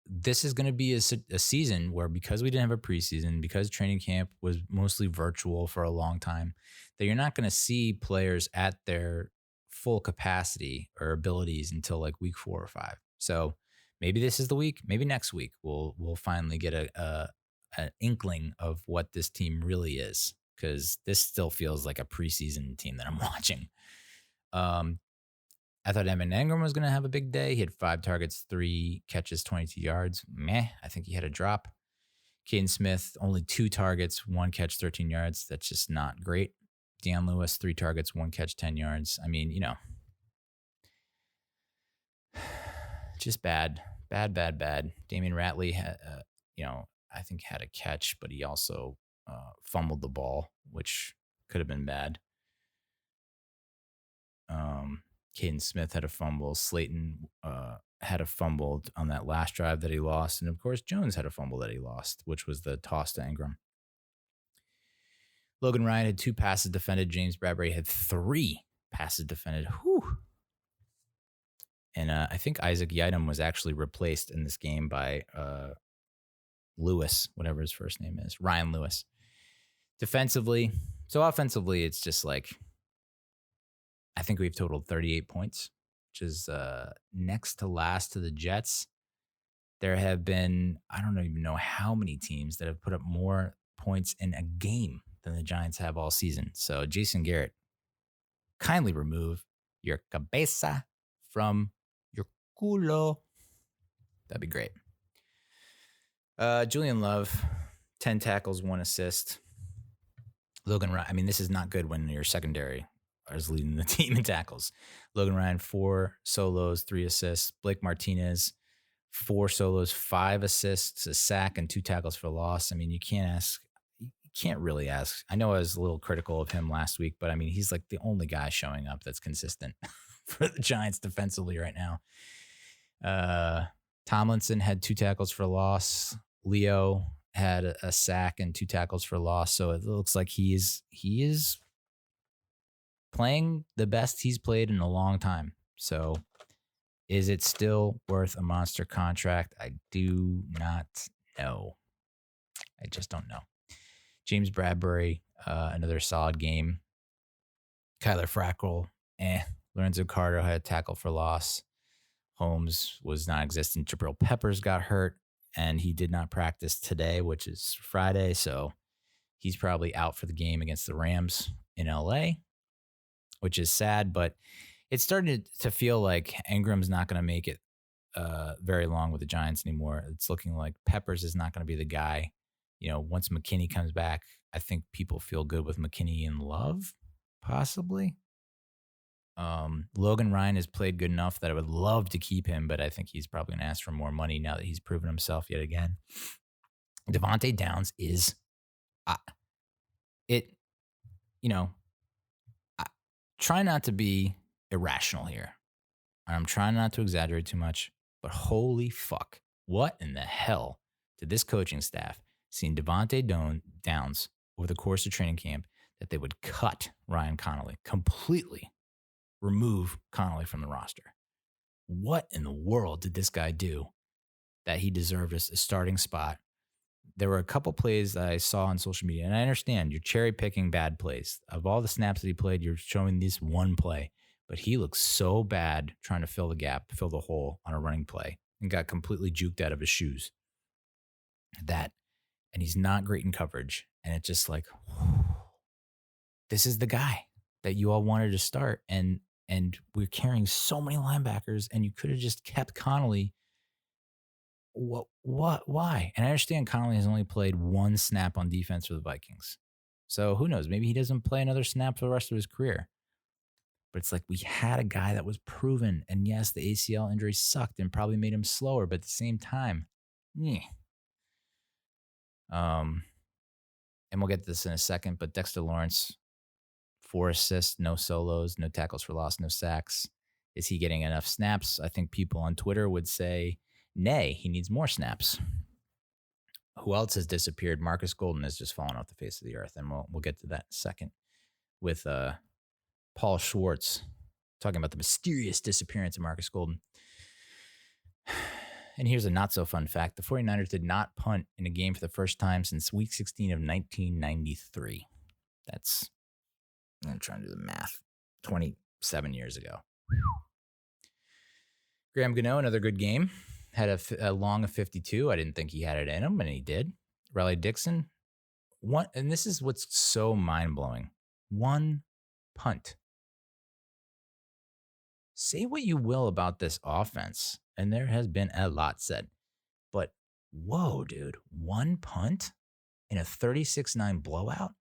this is going to be a season where, because we didn't have a preseason, because training camp was mostly virtual for a long time, that you're not going to see players at their full capacity or abilities until like week 4 or 5. So maybe this is the week. Maybe next week we'll finally get an inkling of what this team really is, because this still feels like a preseason team that I'm watching. I thought Evan Engram was going to have a big day. He had 5 targets, 3 catches, 22 yards. I think he had a drop. Caden Smith, only 2 targets, 1 catch, 13 yards. That's just not great. Dion Lewis, 3 targets, 1 catch, 10 yards. I mean, just bad. Damian Ratley, I think had a catch, but he also fumbled the ball, which could have been bad. Caden Smith had a fumble. Slayton had a fumble on that last drive that he lost. And, of course, Jones had a fumble that he lost, which was the toss to Engram. Logan Ryan had 2 passes defended. James Bradbury had 3 passes defended. Whew. And I think Isaac Yiadom was actually replaced in this game by Lewis, whatever his first name is, Ryan Lewis. Defensively, so offensively, it's just like, I think we've totaled 38 points, which is next to last to the Jets. There have been, I don't even know how many teams that have put up more points in a game than the Giants have all season. So Jason Garrett, kindly remove your cabeza from your culo. That'd be great. Julian Love, 10 tackles, 1 assist. Logan Ryan, I mean, this is not good when your secondary is leading the team in tackles. Logan Ryan, 4 solos, 3 assists. Blake Martinez, 4 solos, 5 assists, a sack, and 2 tackles for loss. I mean, you can't really ask. I know I was a little critical of him last week, but I mean, he's like the only guy showing up that's consistent for the Giants defensively right now. Tomlinson had 2 tackles for loss. Leo had a sack and 2 tackles for loss. So it looks like he is playing the best he's played in a long time. So is it still worth a monster contract? I do not know. I just don't know. James Bradbury, another solid game. Kyler Fackrell, Lorenzo Carter had a tackle for loss. Holmes was non-existent. Jabril Peppers got hurt, and he did not practice today, which is Friday, so he's probably out for the game against the Rams in LA, which is sad, but it's starting to feel like Ingram's not going to make it very long with the Giants anymore. It's looking like Peppers is not going to be the guy. You know, once McKinney comes back, I think people feel good with McKinney and Love, possibly. Logan Ryan has played good enough that I would love to keep him, but I think he's probably going to ask for more money now that he's proven himself yet again. Devontae Downs is, try not to be irrational here. I'm trying not to exaggerate too much, but holy fuck, what in the hell did this coaching staff see in Devontae Downs over the course of training camp that they would cut Ryan Connolly, completely remove Connolly from the roster? What in the world did this guy do that he deserved a starting spot? There were a couple plays that I saw on social media, and I understand you're cherry picking bad plays. Of all the snaps that he played, you're showing this one play, but he looks so bad trying to fill the gap, fill the hole on a running play, and got completely juked out of his shoes. And he's not great in coverage. And it's just like, this is the guy that you all wanted to start. And we're carrying so many linebackers, and you could have just kept Connolly. What? Why? And I understand Connolly has only played 1 snap on defense for the Vikings. So who knows? Maybe he doesn't play another snap for the rest of his career. But it's like we had a guy that was proven. And yes, the ACL injury sucked and probably made him slower. But at the same time, and we'll get to this in a second, but Dexter Lawrence, 4 assists, no solos, no tackles for loss, no sacks. Is he getting enough snaps? I think people on Twitter would say, nay, he needs more snaps. Who else has disappeared? Markus Golden has just fallen off the face of the earth, and we'll get to that in a second with Paul Schwartz talking about the mysterious disappearance of Markus Golden. And here's a not-so-fun fact. The 49ers did not punt in a game for the first time since Week 16 of 1993. I'm trying to do the math. 27 years ago. Graham Gano, another good game. Had a long of 52. I didn't think he had it in him, and he did. Riley Dixon, and this is what's so mind-blowing. 1 punt. Say what you will about this offense, and there has been a lot said. But, whoa, dude. 1 punt in a 36-9 blowout?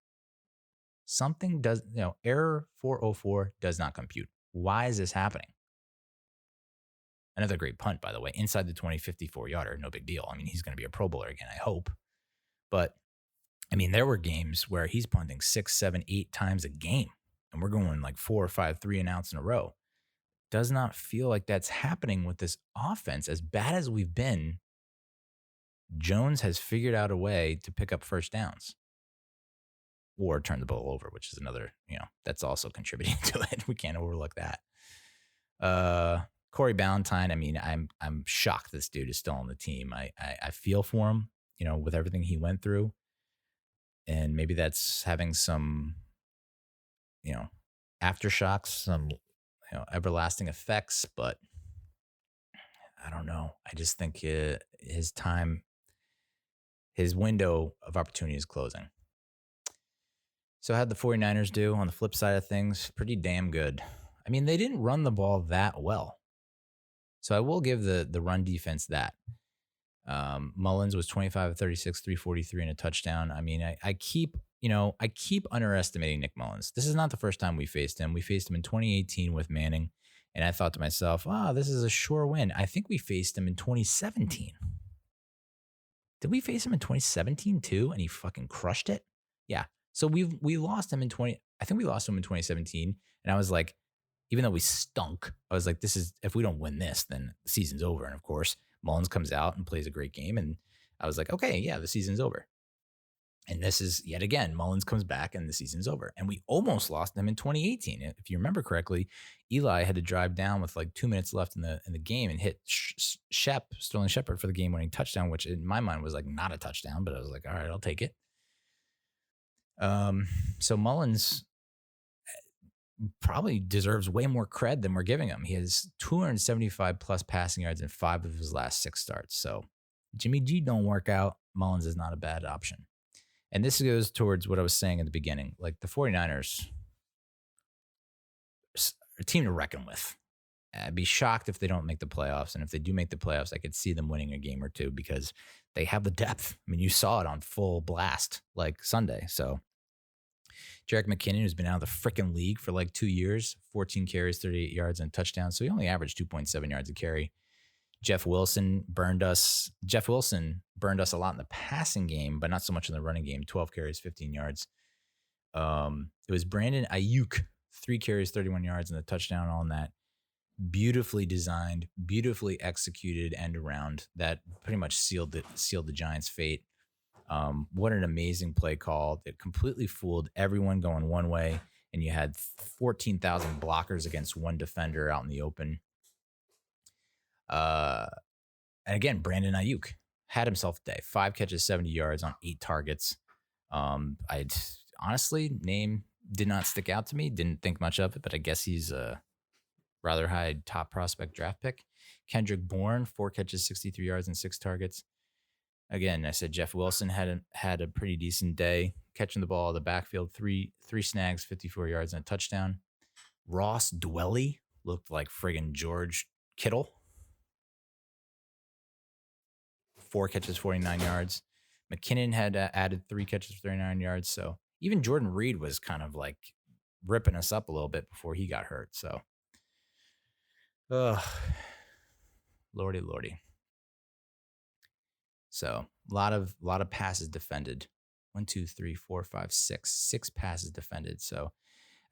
Something does, error 404 does not compute. Why is this happening? Another great punt, by the way, inside the 20, 54-yarder. No big deal. I mean, he's going to be a Pro Bowler again, I hope. But, I mean, there were games where he's punting 6, 7, 8 times a game, and we're going like 4 or 5 3-and-outs in a row. Does not feel like that's happening with this offense. As bad as we've been, Jones has figured out a way to pick up first downs or turn the ball over, which is another, that's also contributing to it. We can't overlook that. Corey Ballantyne, I mean, I'm shocked this dude is still on the team. I feel for him, with everything he went through. And maybe that's having some, aftershocks, some, everlasting effects, but I don't know. I just think his window of opportunity is closing. So how'd the 49ers do on the flip side of things? Pretty damn good. I mean, they didn't run the ball that well. So I will give the run defense that. Mullins was 25 of 36, 343 and a touchdown. I mean, I keep underestimating Nick Mullins. This is not the first time we faced him. We faced him in 2018 with Manning. And I thought to myself, this is a sure win. I think we faced him in 2017. Did we face him in 2017 too? And he fucking crushed it? Yeah. So we lost him in 2017. And I was like, even though we stunk, I was like, if we don't win this, then the season's over. And of course, Mullins comes out and plays a great game. And I was like, okay, yeah, the season's over. And this is yet again, Mullins comes back and the season's over. And we almost lost them in 2018. If you remember correctly, Eli had to drive down with like 2 minutes left in the game and hit Sterling Shepard for the game-winning touchdown, which in my mind was like not a touchdown, but I was like, all right, I'll take it. So Mullins probably deserves way more cred than we're giving him. He has 275 plus passing yards in 5 of his last 6 starts. So Jimmy G don't work out. Mullins is not a bad option. And this goes towards what I was saying in the beginning. Like the 49ers are a team to reckon with. I'd be shocked if they don't make the playoffs. And if they do make the playoffs, I could see them winning a game or two because they have the depth. I mean, you saw it on full blast like Sunday. So Jerick McKinnon, who's been out of the freaking league for like 2 years, 14 carries, 38 yards and a touchdown. So he only averaged 2.7 yards a carry. Jeff Wilson burned us a lot in the passing game, but not so much in the running game. 12 carries, 15 yards. It was Brandon Ayuk, 3 carries, 31 yards and a touchdown on that. Beautifully designed, beautifully executed end around that pretty much sealed the Giants' fate. What an amazing play call that completely fooled everyone going one way, and you had 14,000 blockers against one defender out in the open. And again, Brandon Ayuk had himself a day. 5 catches, 70 yards on 8 targets. I'd honestly, name did not stick out to me. Didn't think much of it, but I guess he's a rather high top prospect draft pick. Kendrick Bourne, 4 catches, 63 yards and 6 targets. Again, I said Jeff Wilson had a pretty decent day, catching the ball out of the backfield, three snags, 54 yards and a touchdown. Ross Dwelly looked like friggin' George Kittle. 4 catches, 49 yards. McKinnon had added 3 catches, 39 yards. So even Jordan Reed was kind of like ripping us up a little bit before he got hurt. So, lordy. So a lot of passes defended. 1, 2, 3, 4, 5, 6. 6 passes defended. So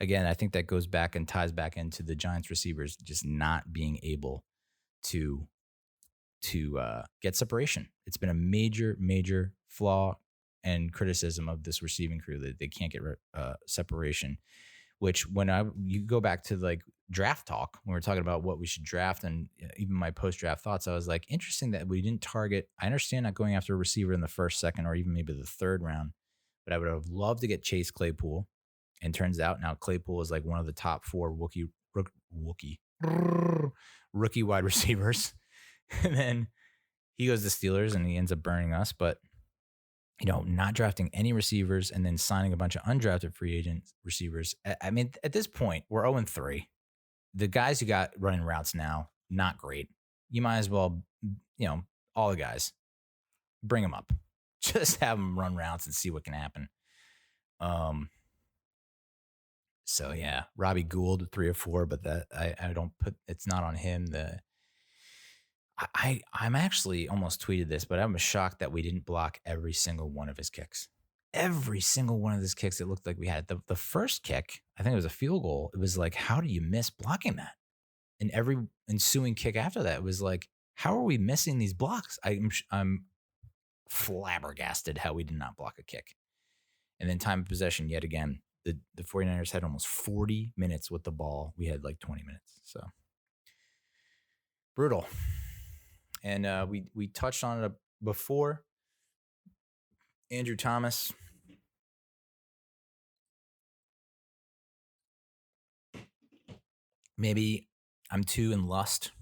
again, I think that goes back and ties back into the Giants receivers just not being able to get separation. It's been a major flaw and criticism of this receiving crew that they can't get separation. Which when you go back to like draft talk, when we're talking about what we should draft and even my post-draft thoughts, I was like, interesting that we didn't target. I understand not going after a receiver in the first, second, or even maybe the 3rd round, but I would have loved to get Chase Claypool. And turns out now Claypool is like one of the top 4 rookie wide receivers. And then he goes to Steelers and he ends up burning us. But, not drafting any receivers and then signing a bunch of undrafted free agent receivers. I mean, at this point, we're 0-3. The guys you got running routes now, not great. You might as well, all the guys, bring them up. Just have them run routes and see what can happen. So, yeah, Robbie Gould, 3 or 4, but that I don't put, it's not on him. I'm actually almost tweeted this, but I'm shocked that we didn't block every single one of his kicks. Every single one of his kicks, it looked like we had. The first kick, I think it was a field goal. It was like, how do you miss blocking that? And every ensuing kick after that was like, how are we missing these blocks? I'm flabbergasted how we did not block a kick. And then time of possession, yet again, the 49ers had almost 40 minutes with the ball. We had like 20 minutes. So brutal. And we touched on it before. Andrew Thomas. Maybe I'm too in lust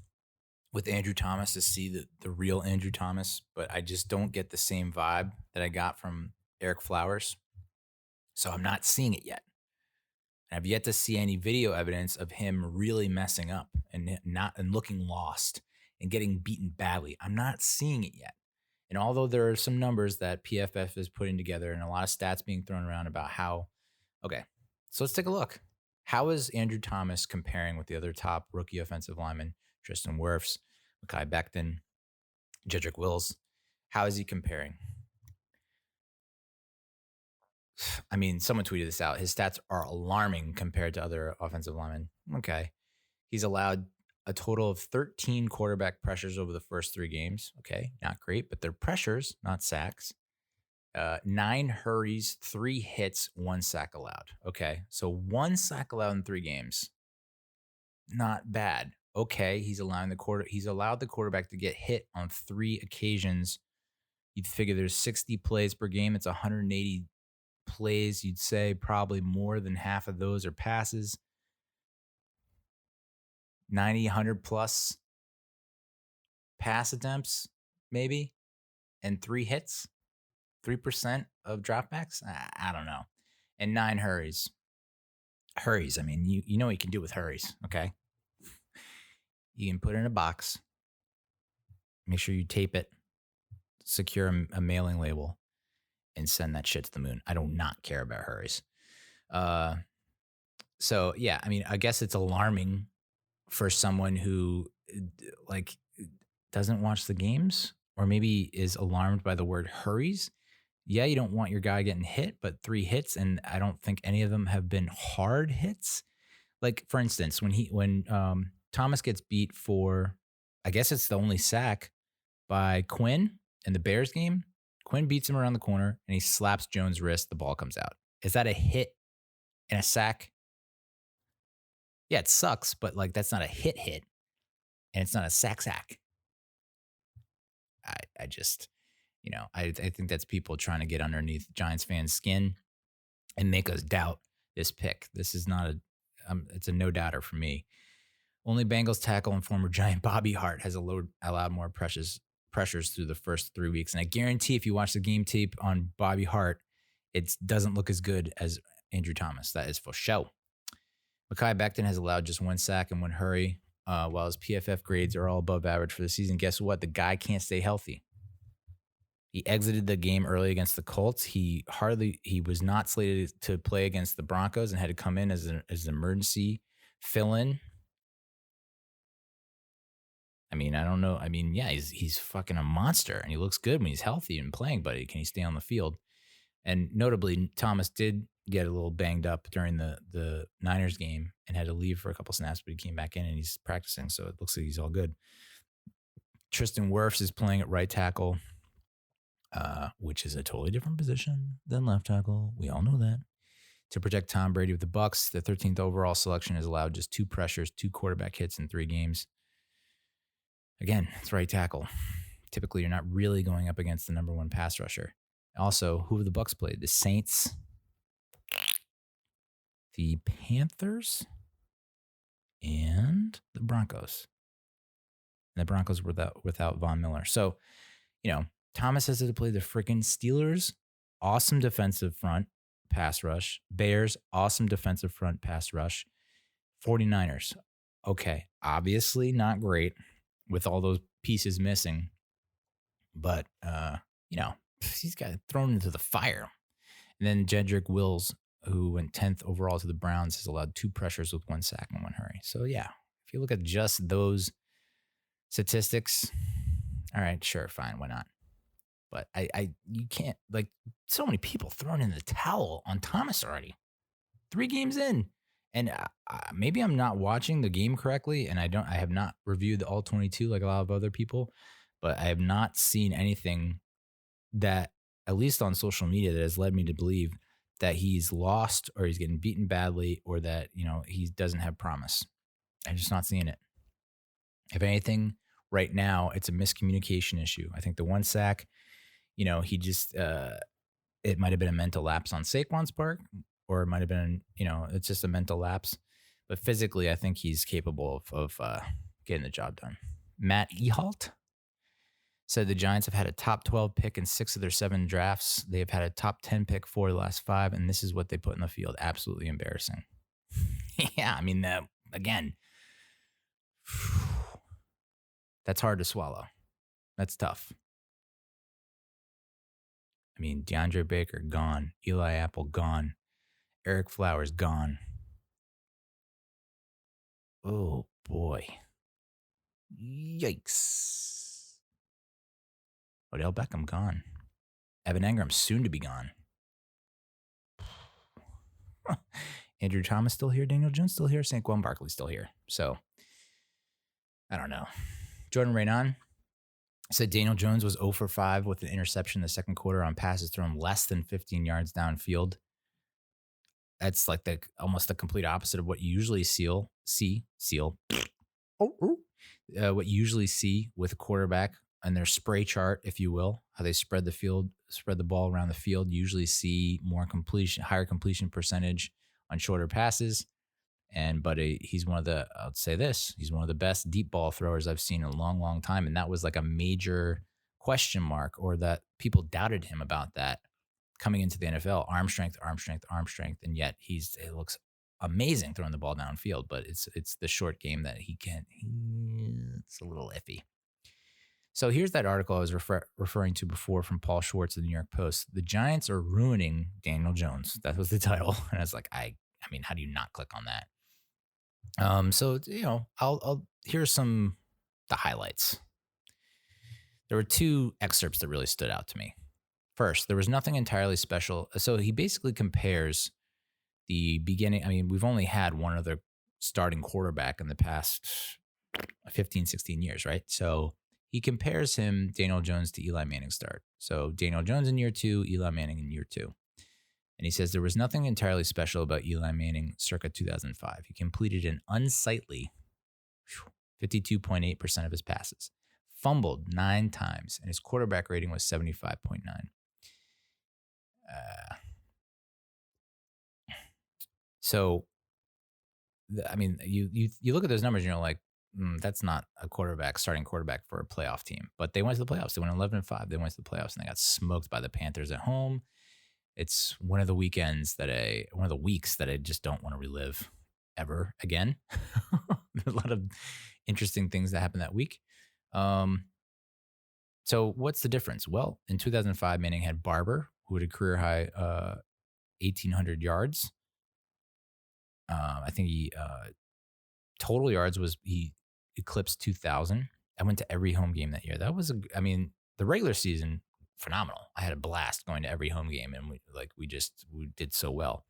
with Andrew Thomas to see the real Andrew Thomas, but I just don't get the same vibe that I got from Eric Flowers. So I'm not seeing it yet. I've yet to see any video evidence of him really messing up and looking lost and getting beaten badly. I'm not seeing it yet. And although there are some numbers that PFF is putting together and a lot of stats being thrown around about how, okay, so let's take a look. How is Andrew Thomas comparing with the other top rookie offensive linemen, Tristan Wirfs, Mekhi Becton, Jedrick Wills? How is he comparing? I mean, someone tweeted this out. His stats are alarming compared to other offensive linemen. Okay. He's allowed a total of 13 quarterback pressures over the first 3 games. Okay. Not great, but they're pressures, not sacks. 9 hurries, 3 hits, 1 sack allowed. Okay. So 1 sack allowed in 3 games. Not bad. Okay. He's allowed the quarterback to get hit on 3 occasions. You'd figure there's 60 plays per game. It's 180 plays. You'd say probably more than half of those are passes. 90, 100 plus pass attempts, maybe, and 3 hits, 3% of dropbacks. I don't know. And 9 hurries. Hurries. I mean, you know what you can do with hurries, okay? You can put it in a box. Make sure you tape it, secure a mailing label, and send that shit to the moon. I do not care about hurries. So, yeah, I mean, I guess it's alarming for someone who, like, doesn't watch the games or maybe is alarmed by the word hurries. Yeah, you don't want your guy getting hit, but 3 hits, and I don't think any of them have been hard hits. Like, for instance, when Thomas gets beat for, I guess it's the only sack by Quinn in the Bears game. Quinn beats him around the corner, and he slaps Jones' wrist. The ball comes out. Is that a hit and a sack? Yeah, it sucks, but like that's not a hit, and it's not a sack. I just, I think that's people trying to get underneath Giants fans' skin and make us doubt this pick. This is not it's a no doubter for me. Only Bengals tackle and former Giant Bobby Hart has allowed more pressures through the first 3 weeks. And I guarantee if you watch the game tape on Bobby Hart, it doesn't look as good as Andrew Thomas. That is for sure. Mekhi Becton has allowed just 1 sack and 1 hurry, while his PFF grades are all above average for the season. Guess what? The guy can't stay healthy. He exited the game early against the Colts. He was not slated to play against the Broncos and had to come in as an emergency fill-in. I mean, I don't know. I mean, yeah, he's fucking a monster, and he looks good when he's healthy and playing, but can he stay on the field? And notably, Thomas did get a little banged up during the Niners game and had to leave for a couple snaps, but he came back in and he's practicing, so it looks like he's all good. Tristan Wirfs is playing at right tackle, which is a totally different position than left tackle. We all know that. To protect Tom Brady with the Bucs, the 13th overall selection has allowed just 2 pressures, 2 quarterback hits in 3 games. Again, it's right tackle. Typically, you're not really going up against the number 1 pass rusher. Also, who have the Bucs played? The Saints, the Panthers, and the Broncos. And the Broncos were without Von Miller. So, Thomas has to play the freaking Steelers. Awesome defensive front pass rush. Bears, awesome defensive front pass rush. 49ers, okay, obviously not great with all those pieces missing. But, he's got thrown into the fire. And then Jedrick Wills, who went 10th overall to the Browns, has allowed 2 pressures with 1 sack and 1 hurry. So, yeah, if you look at just those statistics, all right, sure, fine, why not? But you can't, like, so many people thrown in the towel on Thomas already. 3 games in. And maybe I'm not watching the game correctly, and I have not reviewed the all 22 like a lot of other people, but I have not seen anything that, at least on social media, that has led me to believe that he's lost or he's getting beaten badly or that, he doesn't have promise. I'm just not seeing it. If anything, right now, it's a miscommunication issue. I think the 1 sack, he just, it might have been a mental lapse on Saquon's part, or it might have been, it's just a mental lapse. But physically, I think he's capable of getting the job done. Matt Ehalt said the Giants have had a top 12 pick in 6 of their 7 drafts. They have had a top 10 pick 4 of the last 5, and this is what they put in the field. Absolutely embarrassing. Yeah, I mean, again, that's hard to swallow. That's tough. I mean, DeAndre Baker, gone. Eli Apple, gone. Eric Flowers, gone. Oh, boy. Yikes. Odell Beckham, gone. Evan Engram, soon to be gone. Andrew Thomas still here. Daniel Jones still here. Saquon Barkley still here. So, I don't know. Jordan Raynon said Daniel Jones was 0 for 5 with an interception in the second quarter on passes thrown less than 15 yards downfield. That's like almost the complete opposite of what you usually see what you usually see with a quarterback on their spray chart, if you will, how they spread the ball around the field. You usually see higher completion percentage on shorter passes. But he's one of the best deep ball throwers I've seen in a long, long time. And that was like a major question mark, or that people doubted him about that coming into the NFL. Arm strength. And yet it looks amazing throwing the ball downfield, but it's the short game that he can't. It's a little iffy. So here's that article I was referring to before from Paul Schwartz of the New York Post. The Giants are ruining Daniel Jones. That was the title. And I was like, I mean, how do you not click on that? So, I'll here's the highlights. There were 2 excerpts that really stood out to me. First, there was nothing entirely special. So he basically compares the beginning. I mean, we've only had one other starting quarterback in the past 15, 16 years, right? So he compares Daniel Jones, to Eli Manning's start. So Daniel Jones in year 2, Eli Manning in year 2. And he says there was nothing entirely special about Eli Manning circa 2005. He completed an unsightly 52.8% of his passes, fumbled 9 times, and his quarterback rating was 75.9. I mean, you look at those numbers and you're like, that's not a starting quarterback for a playoff team. But they went to the playoffs. They went 11-5. They went to the playoffs and they got smoked by the Panthers at home. It's one of the weeks that I just don't want to relive ever again. A lot of interesting things that happened that week. So what's the difference? Well, in 2005, Manning had Barber, who had a career high 1,800 yards. I think he total yards he eclipsed 2,000. I went to every home game that year. That was the regular season, phenomenal. I had a blast going to every home game, and we did so well.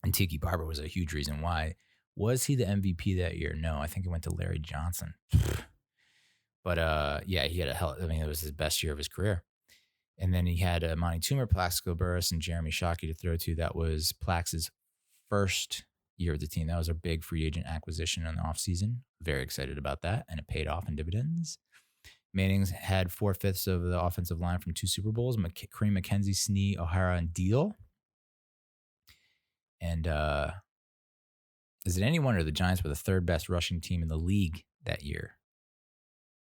And Tiki Barber was a huge reason why. Was he the MVP that year? No, I think it went to Larry Johnson. But he had it was his best year of his career. And then he had Monty Toomer, Plaxico Burress, and Jeremy Shockey to throw to. That was Plax's first year of the team. That was our big free agent acquisition in the offseason. Very excited about that, and it paid off in dividends. Manning's had 4/5 of the offensive line from 2 Super Bowls: Kareem McKenzie, Snee, O'Hara, and Deal. And is it any wonder the Giants were the 3rd best rushing team in the league that year?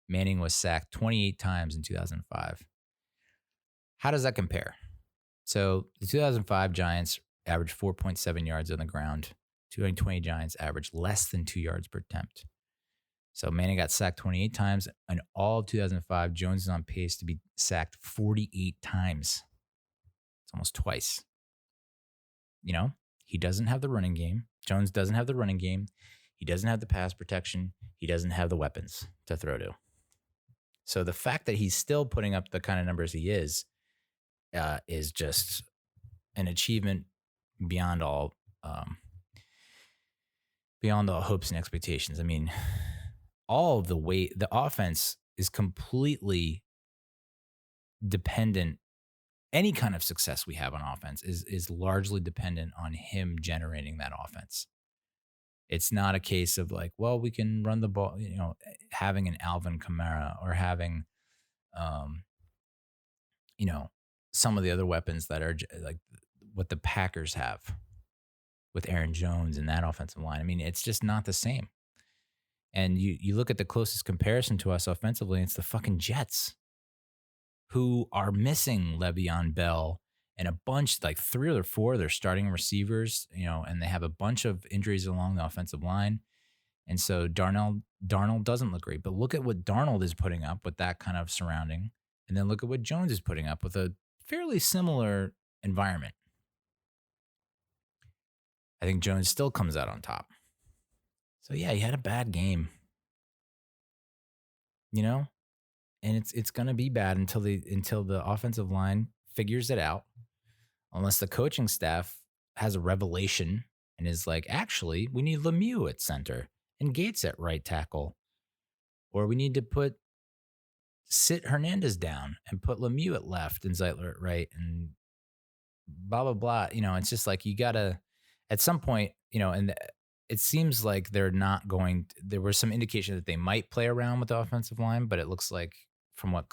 Manning was sacked 28 times in 2005. How does that compare? So the 2005 Giants averaged 4.7 yards on the ground. 2020 Giants averaged less than 2 yards per attempt. So Manning got sacked 28 times. In all of 2005, Jones is on pace to be sacked 48 times. It's almost twice. He doesn't have the running game. Jones doesn't have the running game. He doesn't have the pass protection. He doesn't have the weapons to throw to. So the fact that he's still putting up the kind of numbers he is just an achievement beyond all hopes and expectations. I mean, all of the offense is completely dependent. Any kind of success we have on offense is largely dependent on him generating that offense. It's not a case of like, well, we can run the ball, having an Alvin Kamara or having, some of the other weapons that are like what the Packers have with Aaron Jones and that offensive line. I mean, it's just not the same. And you look at the closest comparison to us offensively, it's the fucking Jets. who are missing Le'Veon Bell and a bunch, like 3 or 4 of their starting receivers, and they have a bunch of injuries along the offensive line. And so Darnold doesn't look great. But look at what Darnold is putting up with that kind of surrounding. And then look at what Jones is putting up with a fairly similar environment. I think Jones still comes out on top. So yeah, he had a bad game. And it's going to be bad until the offensive line figures it out. Unless the coaching staff has a revelation and is like, actually, we need Lemieux at center and Gates at right tackle. Or we need to sit Hernandez down and put Lemieux at left and Zeitler at right and blah, blah, blah. It's just like you got to, at some point, and it seems like they're not going, there was some indication that they might play around with the offensive line, but it looks like from what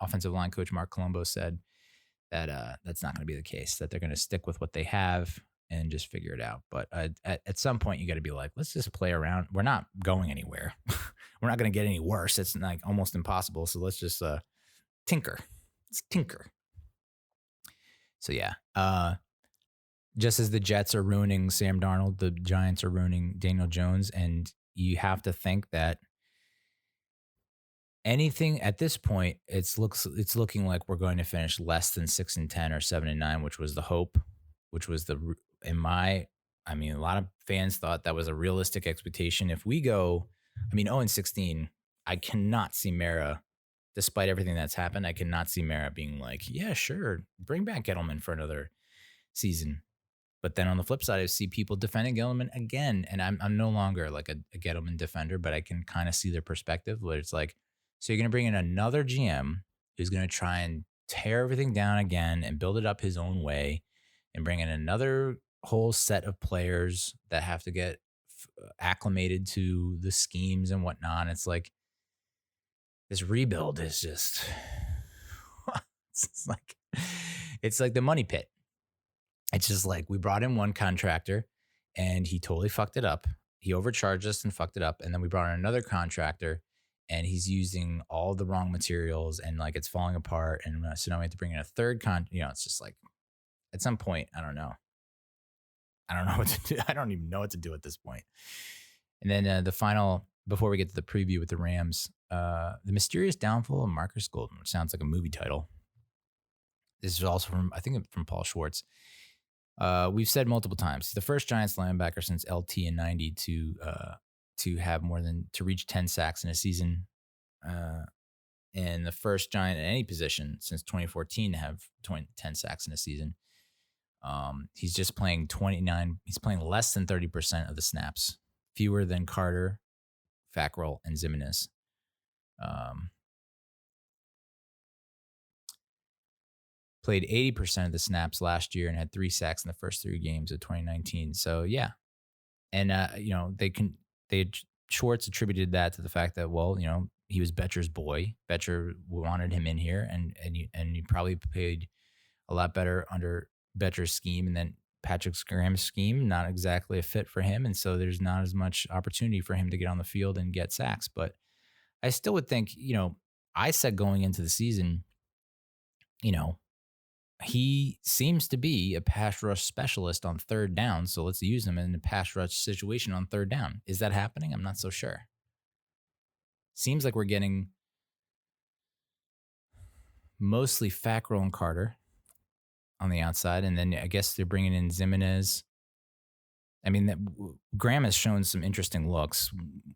offensive line coach Mark Colombo said, that that's not going to be the case, that they're going to stick with what they have and just figure it out. But at some point, you got to be like, let's just play around. We're not going anywhere. We're not going to get any worse. It's like almost impossible. So let's just tinker. Let's tinker. So yeah, just as the Jets are ruining Sam Darnold, the Giants are ruining Daniel Jones. And you have to think that anything at this point, it's looking like we're going to finish less than 6-10 or 7-9, which was the hope, which was a lot of fans thought that was a realistic expectation. If we go, 0-16, I cannot see Mara, despite everything that's happened, I cannot see Mara being like, yeah, sure, bring back Gettleman for another season. But then on the flip side, I see people defending Gettleman again, and I'm no longer like a Gettleman defender, but I can kind of see their perspective, where it's like, so you're going to bring in another GM who's going to try and tear everything down again and build it up his own way and bring in another whole set of players that have to get acclimated to the schemes and whatnot. It's like this rebuild is just, it's like the money pit. It's just like we brought in one contractor and he totally fucked it up. He overcharged us and fucked it up. And then we brought in another contractor and he's using all the wrong materials and like it's falling apart. And so now we have to bring in a third it's just like at some point, I don't know what to do. I don't even know what to do at this point. And then the final, before we get to the preview with the Rams, The Mysterious Downfall of Markus Golden, which sounds like a movie title. This is also from Paul Schwartz. We've said multiple times, he's the first Giants linebacker since LT in 90 to have to reach 10 sacks in a season. And the first Giant at any position since 2014 to have 10 sacks in a season. He's just playing 29. He's playing less than 30% of the snaps, fewer than Carter, Fackrell, and Zimenez. Played 80% of the snaps last year and had 3 sacks in the first 3 games of 2019. So yeah, and Schwartz attributed that to the fact that he was Betcher's boy. Betcher wanted him in here, and he probably played a lot better under Betcher's scheme, and then Patrick Graham's scheme not exactly a fit for him, and so there's not as much opportunity for him to get on the field and get sacks. But I still would think, I said going into the season, he seems to be a pass rush specialist on third down, so let's use him in a pass rush situation on third down. Is that happening? I'm not so sure. Seems like we're getting mostly Fackrell and Carter on the outside, and then I guess they're bringing in Zimenez. Graham has shown some interesting looks.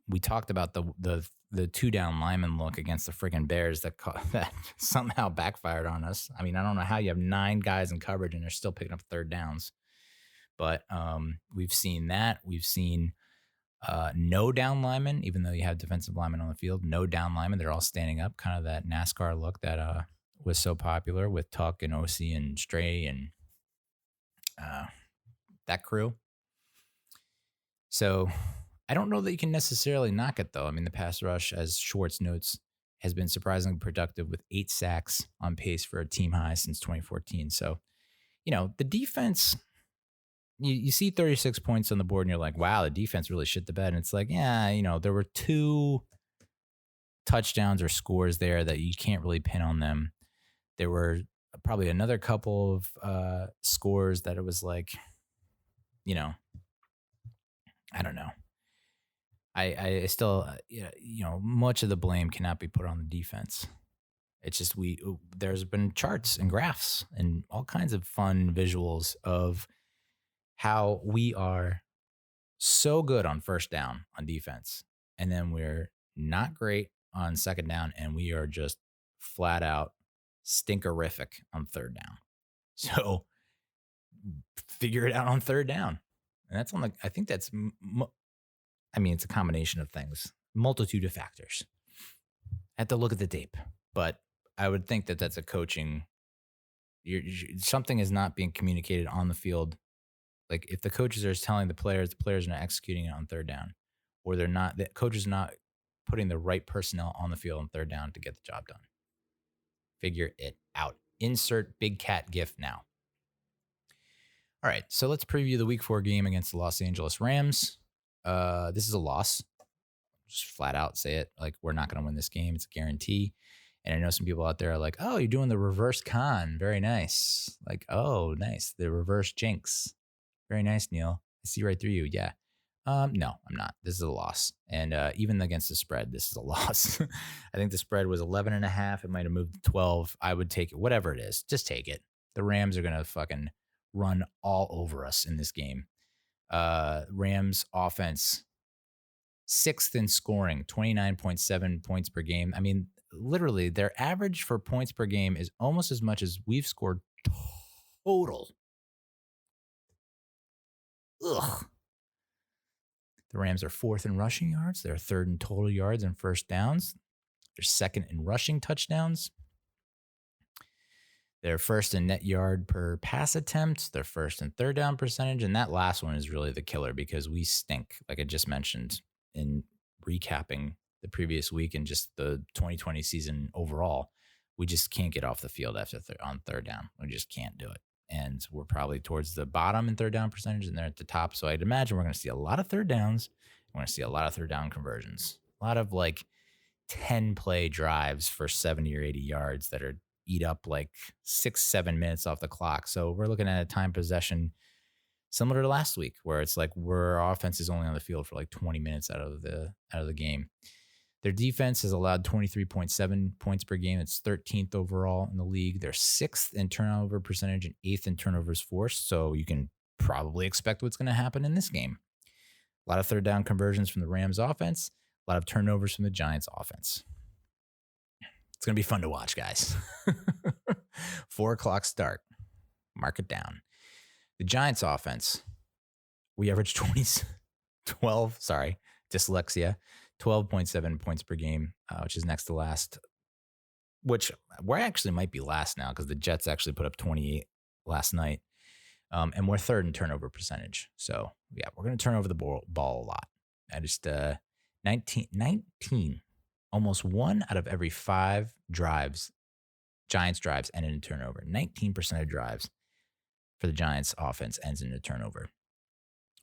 We talked about the 2-down lineman look against the friggin' Bears that somehow backfired on us. I don't know how you have 9 guys in coverage and they're still picking up third downs. But we've seen that. We've seen no down linemen, even though you have defensive linemen on the field. No down linemen. They're all standing up, kind of that NASCAR look that was so popular with Tuck and O.C. and Stray and that crew. So I don't know that you can necessarily knock it, though. The pass rush, as Schwartz notes, has been surprisingly productive with 8 sacks on pace for a team high since 2014. So, the defense, you see 36 points on the board and you're like, wow, the defense really shit the bed. And it's like, yeah, there were 2 touchdowns or scores there that you can't really pin on them. There were probably another couple of scores that it was like, I don't know. I still, much of the blame cannot be put on the defense. It's just there's been charts and graphs and all kinds of fun visuals of how we are so good on first down on defense, and then we're not great on second down, and we are just flat out stinkerific on third down. So figure it out on third down, and that's I think that's. It's a combination of things, multitude of factors. I have to look at the tape, but I would think that that's a coaching. Something is not being communicated on the field. Like if the coaches are telling the players are not executing it on third down, or the coach is not putting the right personnel on the field on third down to get the job done. Figure it out. Insert big cat gif now. All right, so let's preview the Week 4 game against the Los Angeles Rams. This is a loss. Just flat out say it. Like, we're not going to win this game. It's a guarantee. And I know some people out there are like, oh, you're doing the reverse con. Very nice. Like, oh, nice. The reverse jinx. Very nice, Neal. I see right through you. Yeah. No, I'm not. This is a loss. And even against the spread, this is a loss. I think the spread was 11.5. It might have moved to 12. I would take it. Whatever it is, just take it. The Rams are going to fucking run all over us in this game. Rams offense, 6th in scoring, 29.7 points per game. I mean, literally, their average for points per game is almost as much as we've scored total. Ugh. The Rams are 4th in rushing yards. They're 3rd in total yards and first downs. They're 2nd in rushing touchdowns. They're 1st in net yard per pass attempt. They're 1st in third down percentage. And that last one is really the killer because we stink, like I just mentioned in recapping the previous week and just the 2020 season overall. We just can't get off the field on third down. We just can't do it. And we're probably towards the bottom in third down percentage, and they're at the top. So I'd imagine we're going to see a lot of third downs. We're going to see a lot of third down conversions. A lot of 10-play drives for 70 or 80 yards that are eat up 6-7 minutes off the clock. So we're looking at a time possession similar to last week, where it's where our offense is only on the field for 20 minutes out of the game. Their defense has allowed 23.7 points per game. It's 13th overall in the league. They're 6th in turnover percentage and 8th in turnovers forced. So you can probably expect what's going to happen in this game. A lot of third down conversions from the Rams offense, a lot of turnovers from the Giants offense. It's going to be fun to watch, guys. 4:00 start. Mark it down. The Giants offense, we averaged 12.7 points per game, which is next to last, which we're actually might be last now because the Jets actually put up 28 last night. And we're 3rd in turnover percentage. So, yeah, we're going to turn over the ball a lot. I just 19, almost 1 out of every 5 drives, Giants drives, end in a turnover. 19% of drives for the Giants offense ends in a turnover.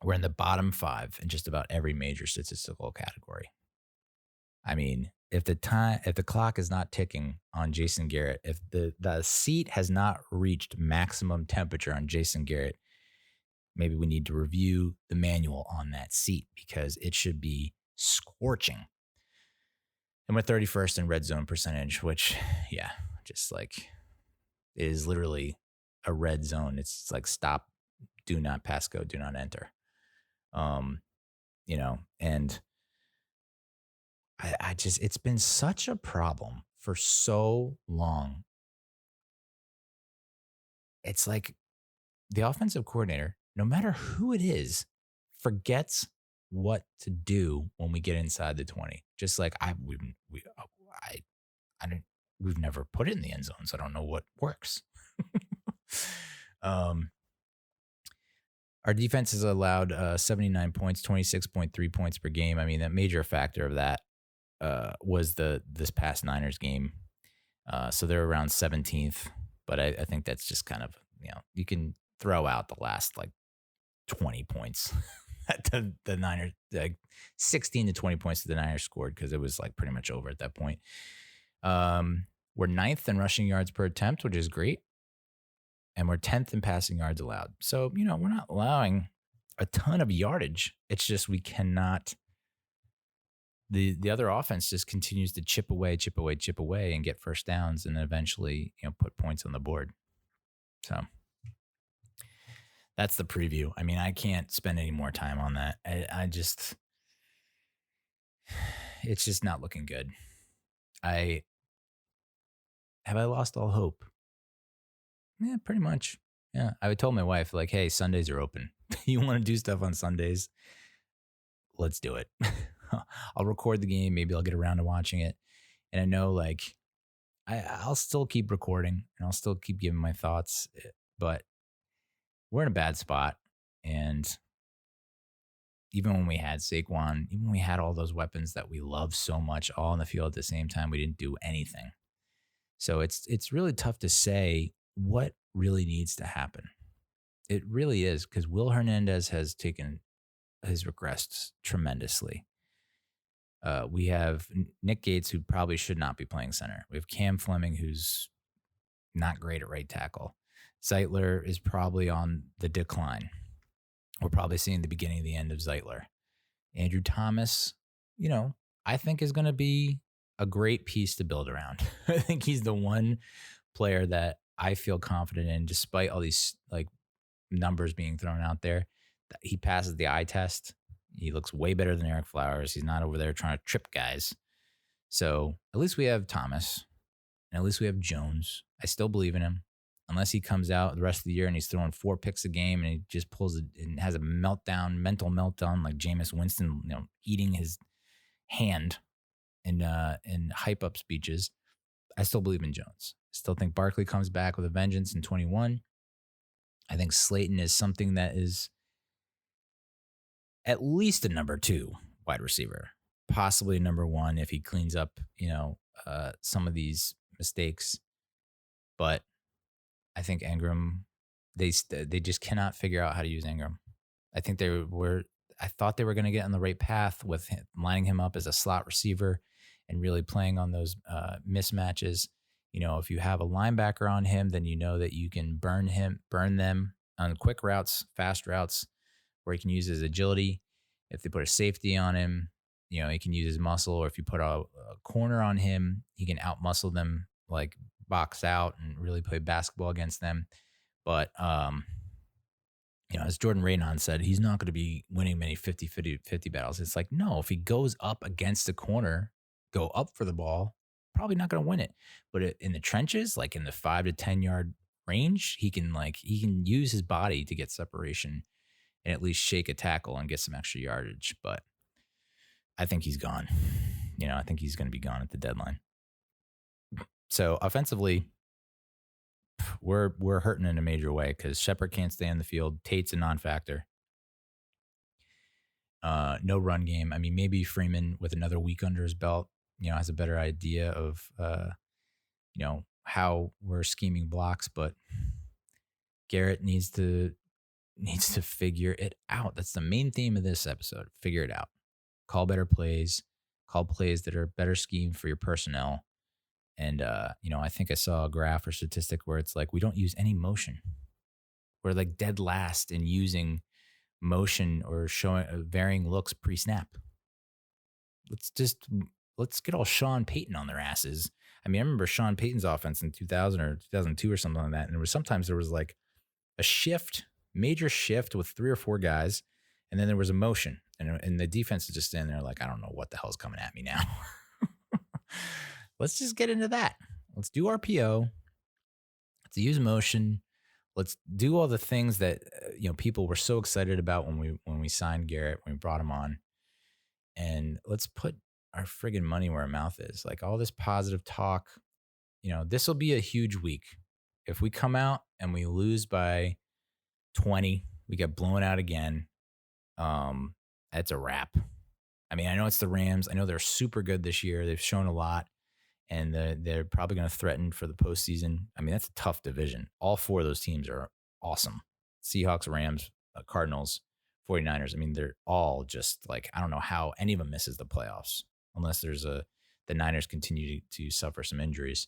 We're in the bottom 5 in just about every major statistical category. I mean, if the clock is not ticking on Jason Garrett, if the seat has not reached maximum temperature on Jason Garrett, maybe we need to review the manual on that seat because it should be scorching. And we're 31st in red zone percentage, which, yeah, just is literally a red zone. It's stop, do not pass go, do not enter. And I just, it's been such a problem for so long. It's the offensive coordinator, no matter who it is, forgets what to do when we get inside the 20. Just we've never put it in the end zone, so I don't know what works. Our defense has allowed 79 points, 26.3 points per game. I mean, that major factor of that was this past Niners game. So they're around 17th, but I think that's just kind of, you can throw out the last 20 points the Niners, like 16 to 20 points that the Niners scored because it was like pretty much over at that point. We're 9th in rushing yards per attempt, which is great. And we're 10th in passing yards allowed. So, we're not allowing a ton of yardage. It's just we cannot. The other offense just continues to chip away, and get first downs, and then eventually, put points on the board. So that's the preview. I mean, I can't spend any more time on that. It's just not looking good. Have I lost all hope? Yeah, pretty much. Yeah, I told my wife, like, hey, Sundays are open. You want to do stuff on Sundays? Let's do it. I'll record the game. Maybe I'll get around to watching it. And I know, like, I'll still keep recording and I'll still keep giving my thoughts. But we're in a bad spot. And even when we had Saquon, even when we had all those weapons that we love so much all on the field at the same time, we didn't do anything. So it's really tough to say what really needs to happen. It really is, because Will Hernandez has regressed tremendously. We have Nick Gates, who probably should not be playing center. We have Cam Fleming, who's not great at right tackle. Zeitler is probably on the decline. We're probably seeing the beginning of the end of Zeitler. Andrew Thomas, I think is going to be a great piece to build around. I think he's the one player that I feel confident in, despite all these like numbers being thrown out there. He passes the eye test. He looks way better than Eric Flowers. He's not over there trying to trip guys. So at least we have Thomas, and at least we have Jones. I still believe in him, unless he comes out the rest of the year and he's throwing 4 picks a game and he just pulls it and has a mental meltdown like Jameis Winston, eating his hand in hype up speeches. I still believe in Jones. I still think Barkley comes back with a vengeance in 21. I think Slayton is something that is at least a number 2 wide receiver, possibly number 1 if he cleans up, some of these mistakes. But I think Ingram, they just cannot figure out how to use Ingram. I think I thought they were going to get on the right path with lining him up as a slot receiver and really playing on those mismatches. If you have a linebacker on him, then you know that you can burn them on quick routes, fast routes, where he can use his agility. If they put a safety on him, he can use his muscle. Or if you put a corner on him, he can out-muscle them, like box out and really play basketball against them. But, as Jordan Raynon said, he's not going to be winning many 50-50 battles. It's like, no, if he goes up against the corner, go up for the ball, probably not going to win it. But in the trenches, like in the 5 to 10 yard range, he can use his body to get separation and at least shake a tackle and get some extra yardage. But I think he's gone. I think he's going to be gone at the deadline. So offensively, we're hurting in a major way because Shepard can't stay on the field. Tate's a non-factor. No run game. I mean, maybe Freeman with another week under his belt, has a better idea of, how we're scheming blocks. But Garrett needs to figure it out. That's the main theme of this episode. Figure it out. Call better plays. Call plays that are better schemed for your personnel. And, I think I saw a graph or statistic where it's like we don't use any motion. We're like dead last in using motion or showing varying looks pre-snap. Let's get all Sean Payton on their asses. I mean, I remember Sean Payton's offense in 2000 or 2002 or something like that. And sometimes there was like a major shift with 3 or 4 guys. And then there was a motion and the defense is just standing there like, I don't know what the hell's coming at me now. Let's just get into that. Let's do RPO. Let's use motion. Let's do all the things that people were so excited about when we signed Garrett, when we brought him on. And let's put our friggin' money where our mouth is. Like all this positive talk, this will be a huge week. If we come out and we lose by 20, we get blown out again. That's a wrap. I mean, I know it's the Rams. I know they're super good this year. They've shown a lot. And they're probably going to threaten for the postseason. I mean, that's a tough division. All 4 of those teams are awesome. Seahawks, Rams, Cardinals, 49ers, I mean, they're all just like, I don't know how any of them misses the playoffs unless the Niners continue to suffer some injuries.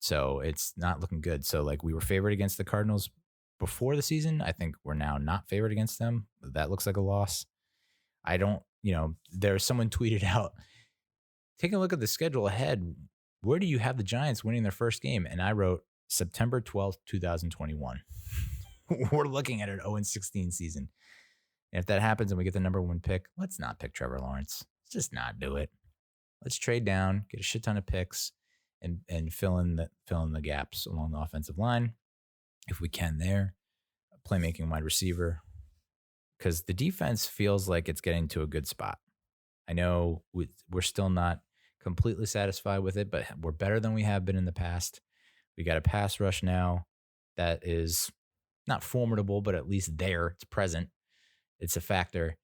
So it's not looking good. So like we were favored against the Cardinals before the season. I think we're now not favored against them. That looks like a loss. I don't, there's someone tweeted out, taking a look at the schedule ahead, where do you have the Giants winning their first game? And I wrote September 12th, 2021. We're looking at an 0-16 season. And if that happens and we get the number 1 pick, let's not pick Trevor Lawrence. Let's just not do it. Let's trade down, get a shit ton of picks, and fill in the gaps along the offensive line if we can there. Playmaking wide receiver, because the defense feels like it's getting to a good spot. I know we're still not completely satisfied with it, but we're better than we have been in the past. We got a pass rush now that is not formidable, but at least there. It's present. It's a factor.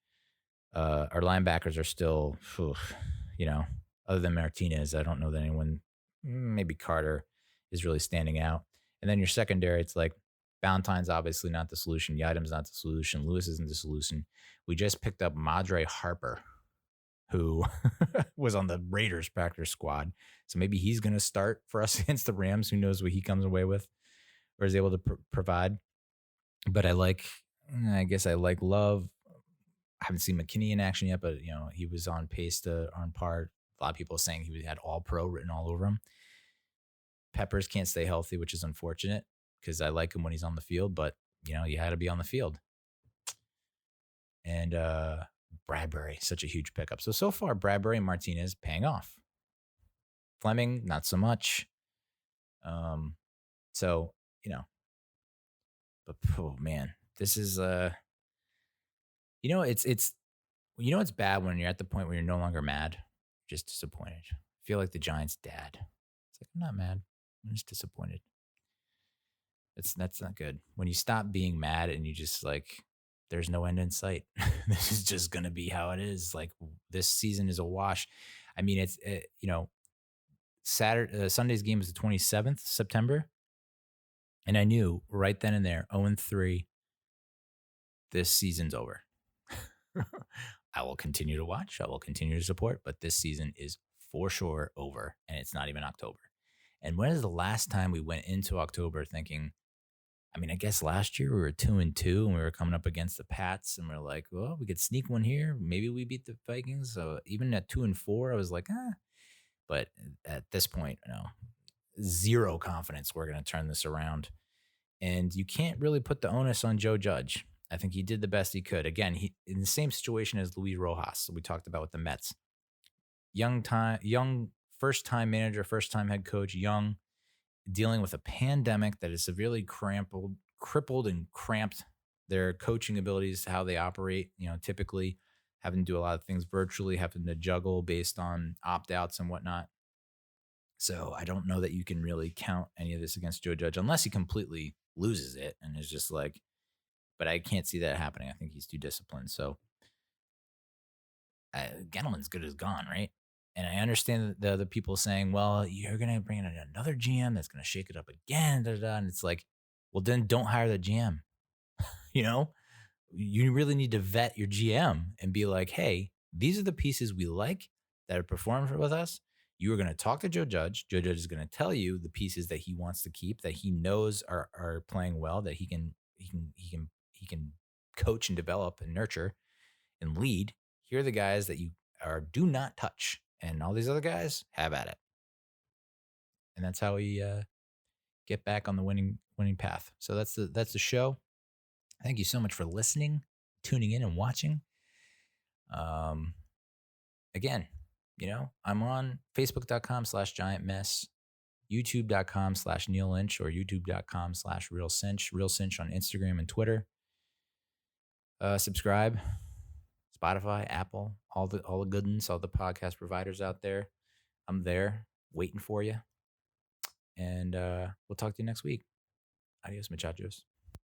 Our linebackers are still, other than Martinez, I don't know that anyone, maybe Carter, is really standing out. And then your secondary, it's like Valentine's obviously not the solution. Yadam's not the solution. Lewis isn't the solution. We just picked up Madre Harper, who was on the Raiders practice squad. So maybe he's going to start for us against the Rams. Who knows what he comes away with or is able to provide. But I guess I like Love. I haven't seen McKinney in action yet, but he was on pace to on par. A lot of people saying he had all pro written all over him. Peppers can't stay healthy, which is unfortunate because I like him when he's on the field, but you had to be on the field. And Bradbury, such a huge pickup. So far, Bradbury and Martinez paying off. Fleming, not so much. But oh man, this is it's bad when you're at the point where you're no longer mad, just disappointed. I feel like the Giants' dad. It's like, I'm not mad, I'm just disappointed. That's not good. When you stop being mad and you just like, there's no end in sight. This is just going to be how it is. Like this season is a wash. I mean, it's, Sunday's game was the 27th September. And I knew right then and there, 0-3, this season's over. I will continue to watch. I will continue to support, but this season is for sure over, and it's not even October. And when is the last time we went into October thinking, I mean, I guess last year we were 2-2 and we were coming up against the Pats and we're like, well, we could sneak one here. Maybe we beat the Vikings. So even at 2-4, I was like, But at this point, zero confidence we're going to turn this around. And you can't really put the onus on Joe Judge. I think he did the best he could. Again, he in the same situation as Luis Rojas, we talked about with the Mets. Young first-time manager, first-time head coach, young, dealing with a pandemic that has severely crippled and cramped their coaching abilities, how they operate, typically having to do a lot of things virtually, having to juggle based on opt-outs and whatnot. So I don't know that you can really count any of this against Joe Judge unless he completely loses it and is just like, but I can't see that happening. I think he's too disciplined. So Gettleman's good as gone, right? And I understand the other people saying, well, you're going to bring in another GM that's going to shake it up again. And it's like, well, then don't hire the GM. You really need to vet your GM and be like, hey, these are the pieces we like that have performed with us. You are going to talk to Joe Judge. Joe Judge is going to tell you the pieces that he wants to keep, that he knows are playing well, that he can coach and develop and nurture and lead. Here are the guys that you do not touch. And all these other guys, have at it. And that's how we get back on the winning path. So that's the show. Thank you so much for listening, tuning in, and watching. Again, I'm on Facebook.com/GiantMess, YouTube.com/Neal Lynch, or YouTube.com/Real Cinch. Real Cinch on Instagram and Twitter. Subscribe. Spotify, Apple, all the good ones, all the podcast providers out there. I'm there waiting for you. And we'll talk to you next week. Adios, muchachos.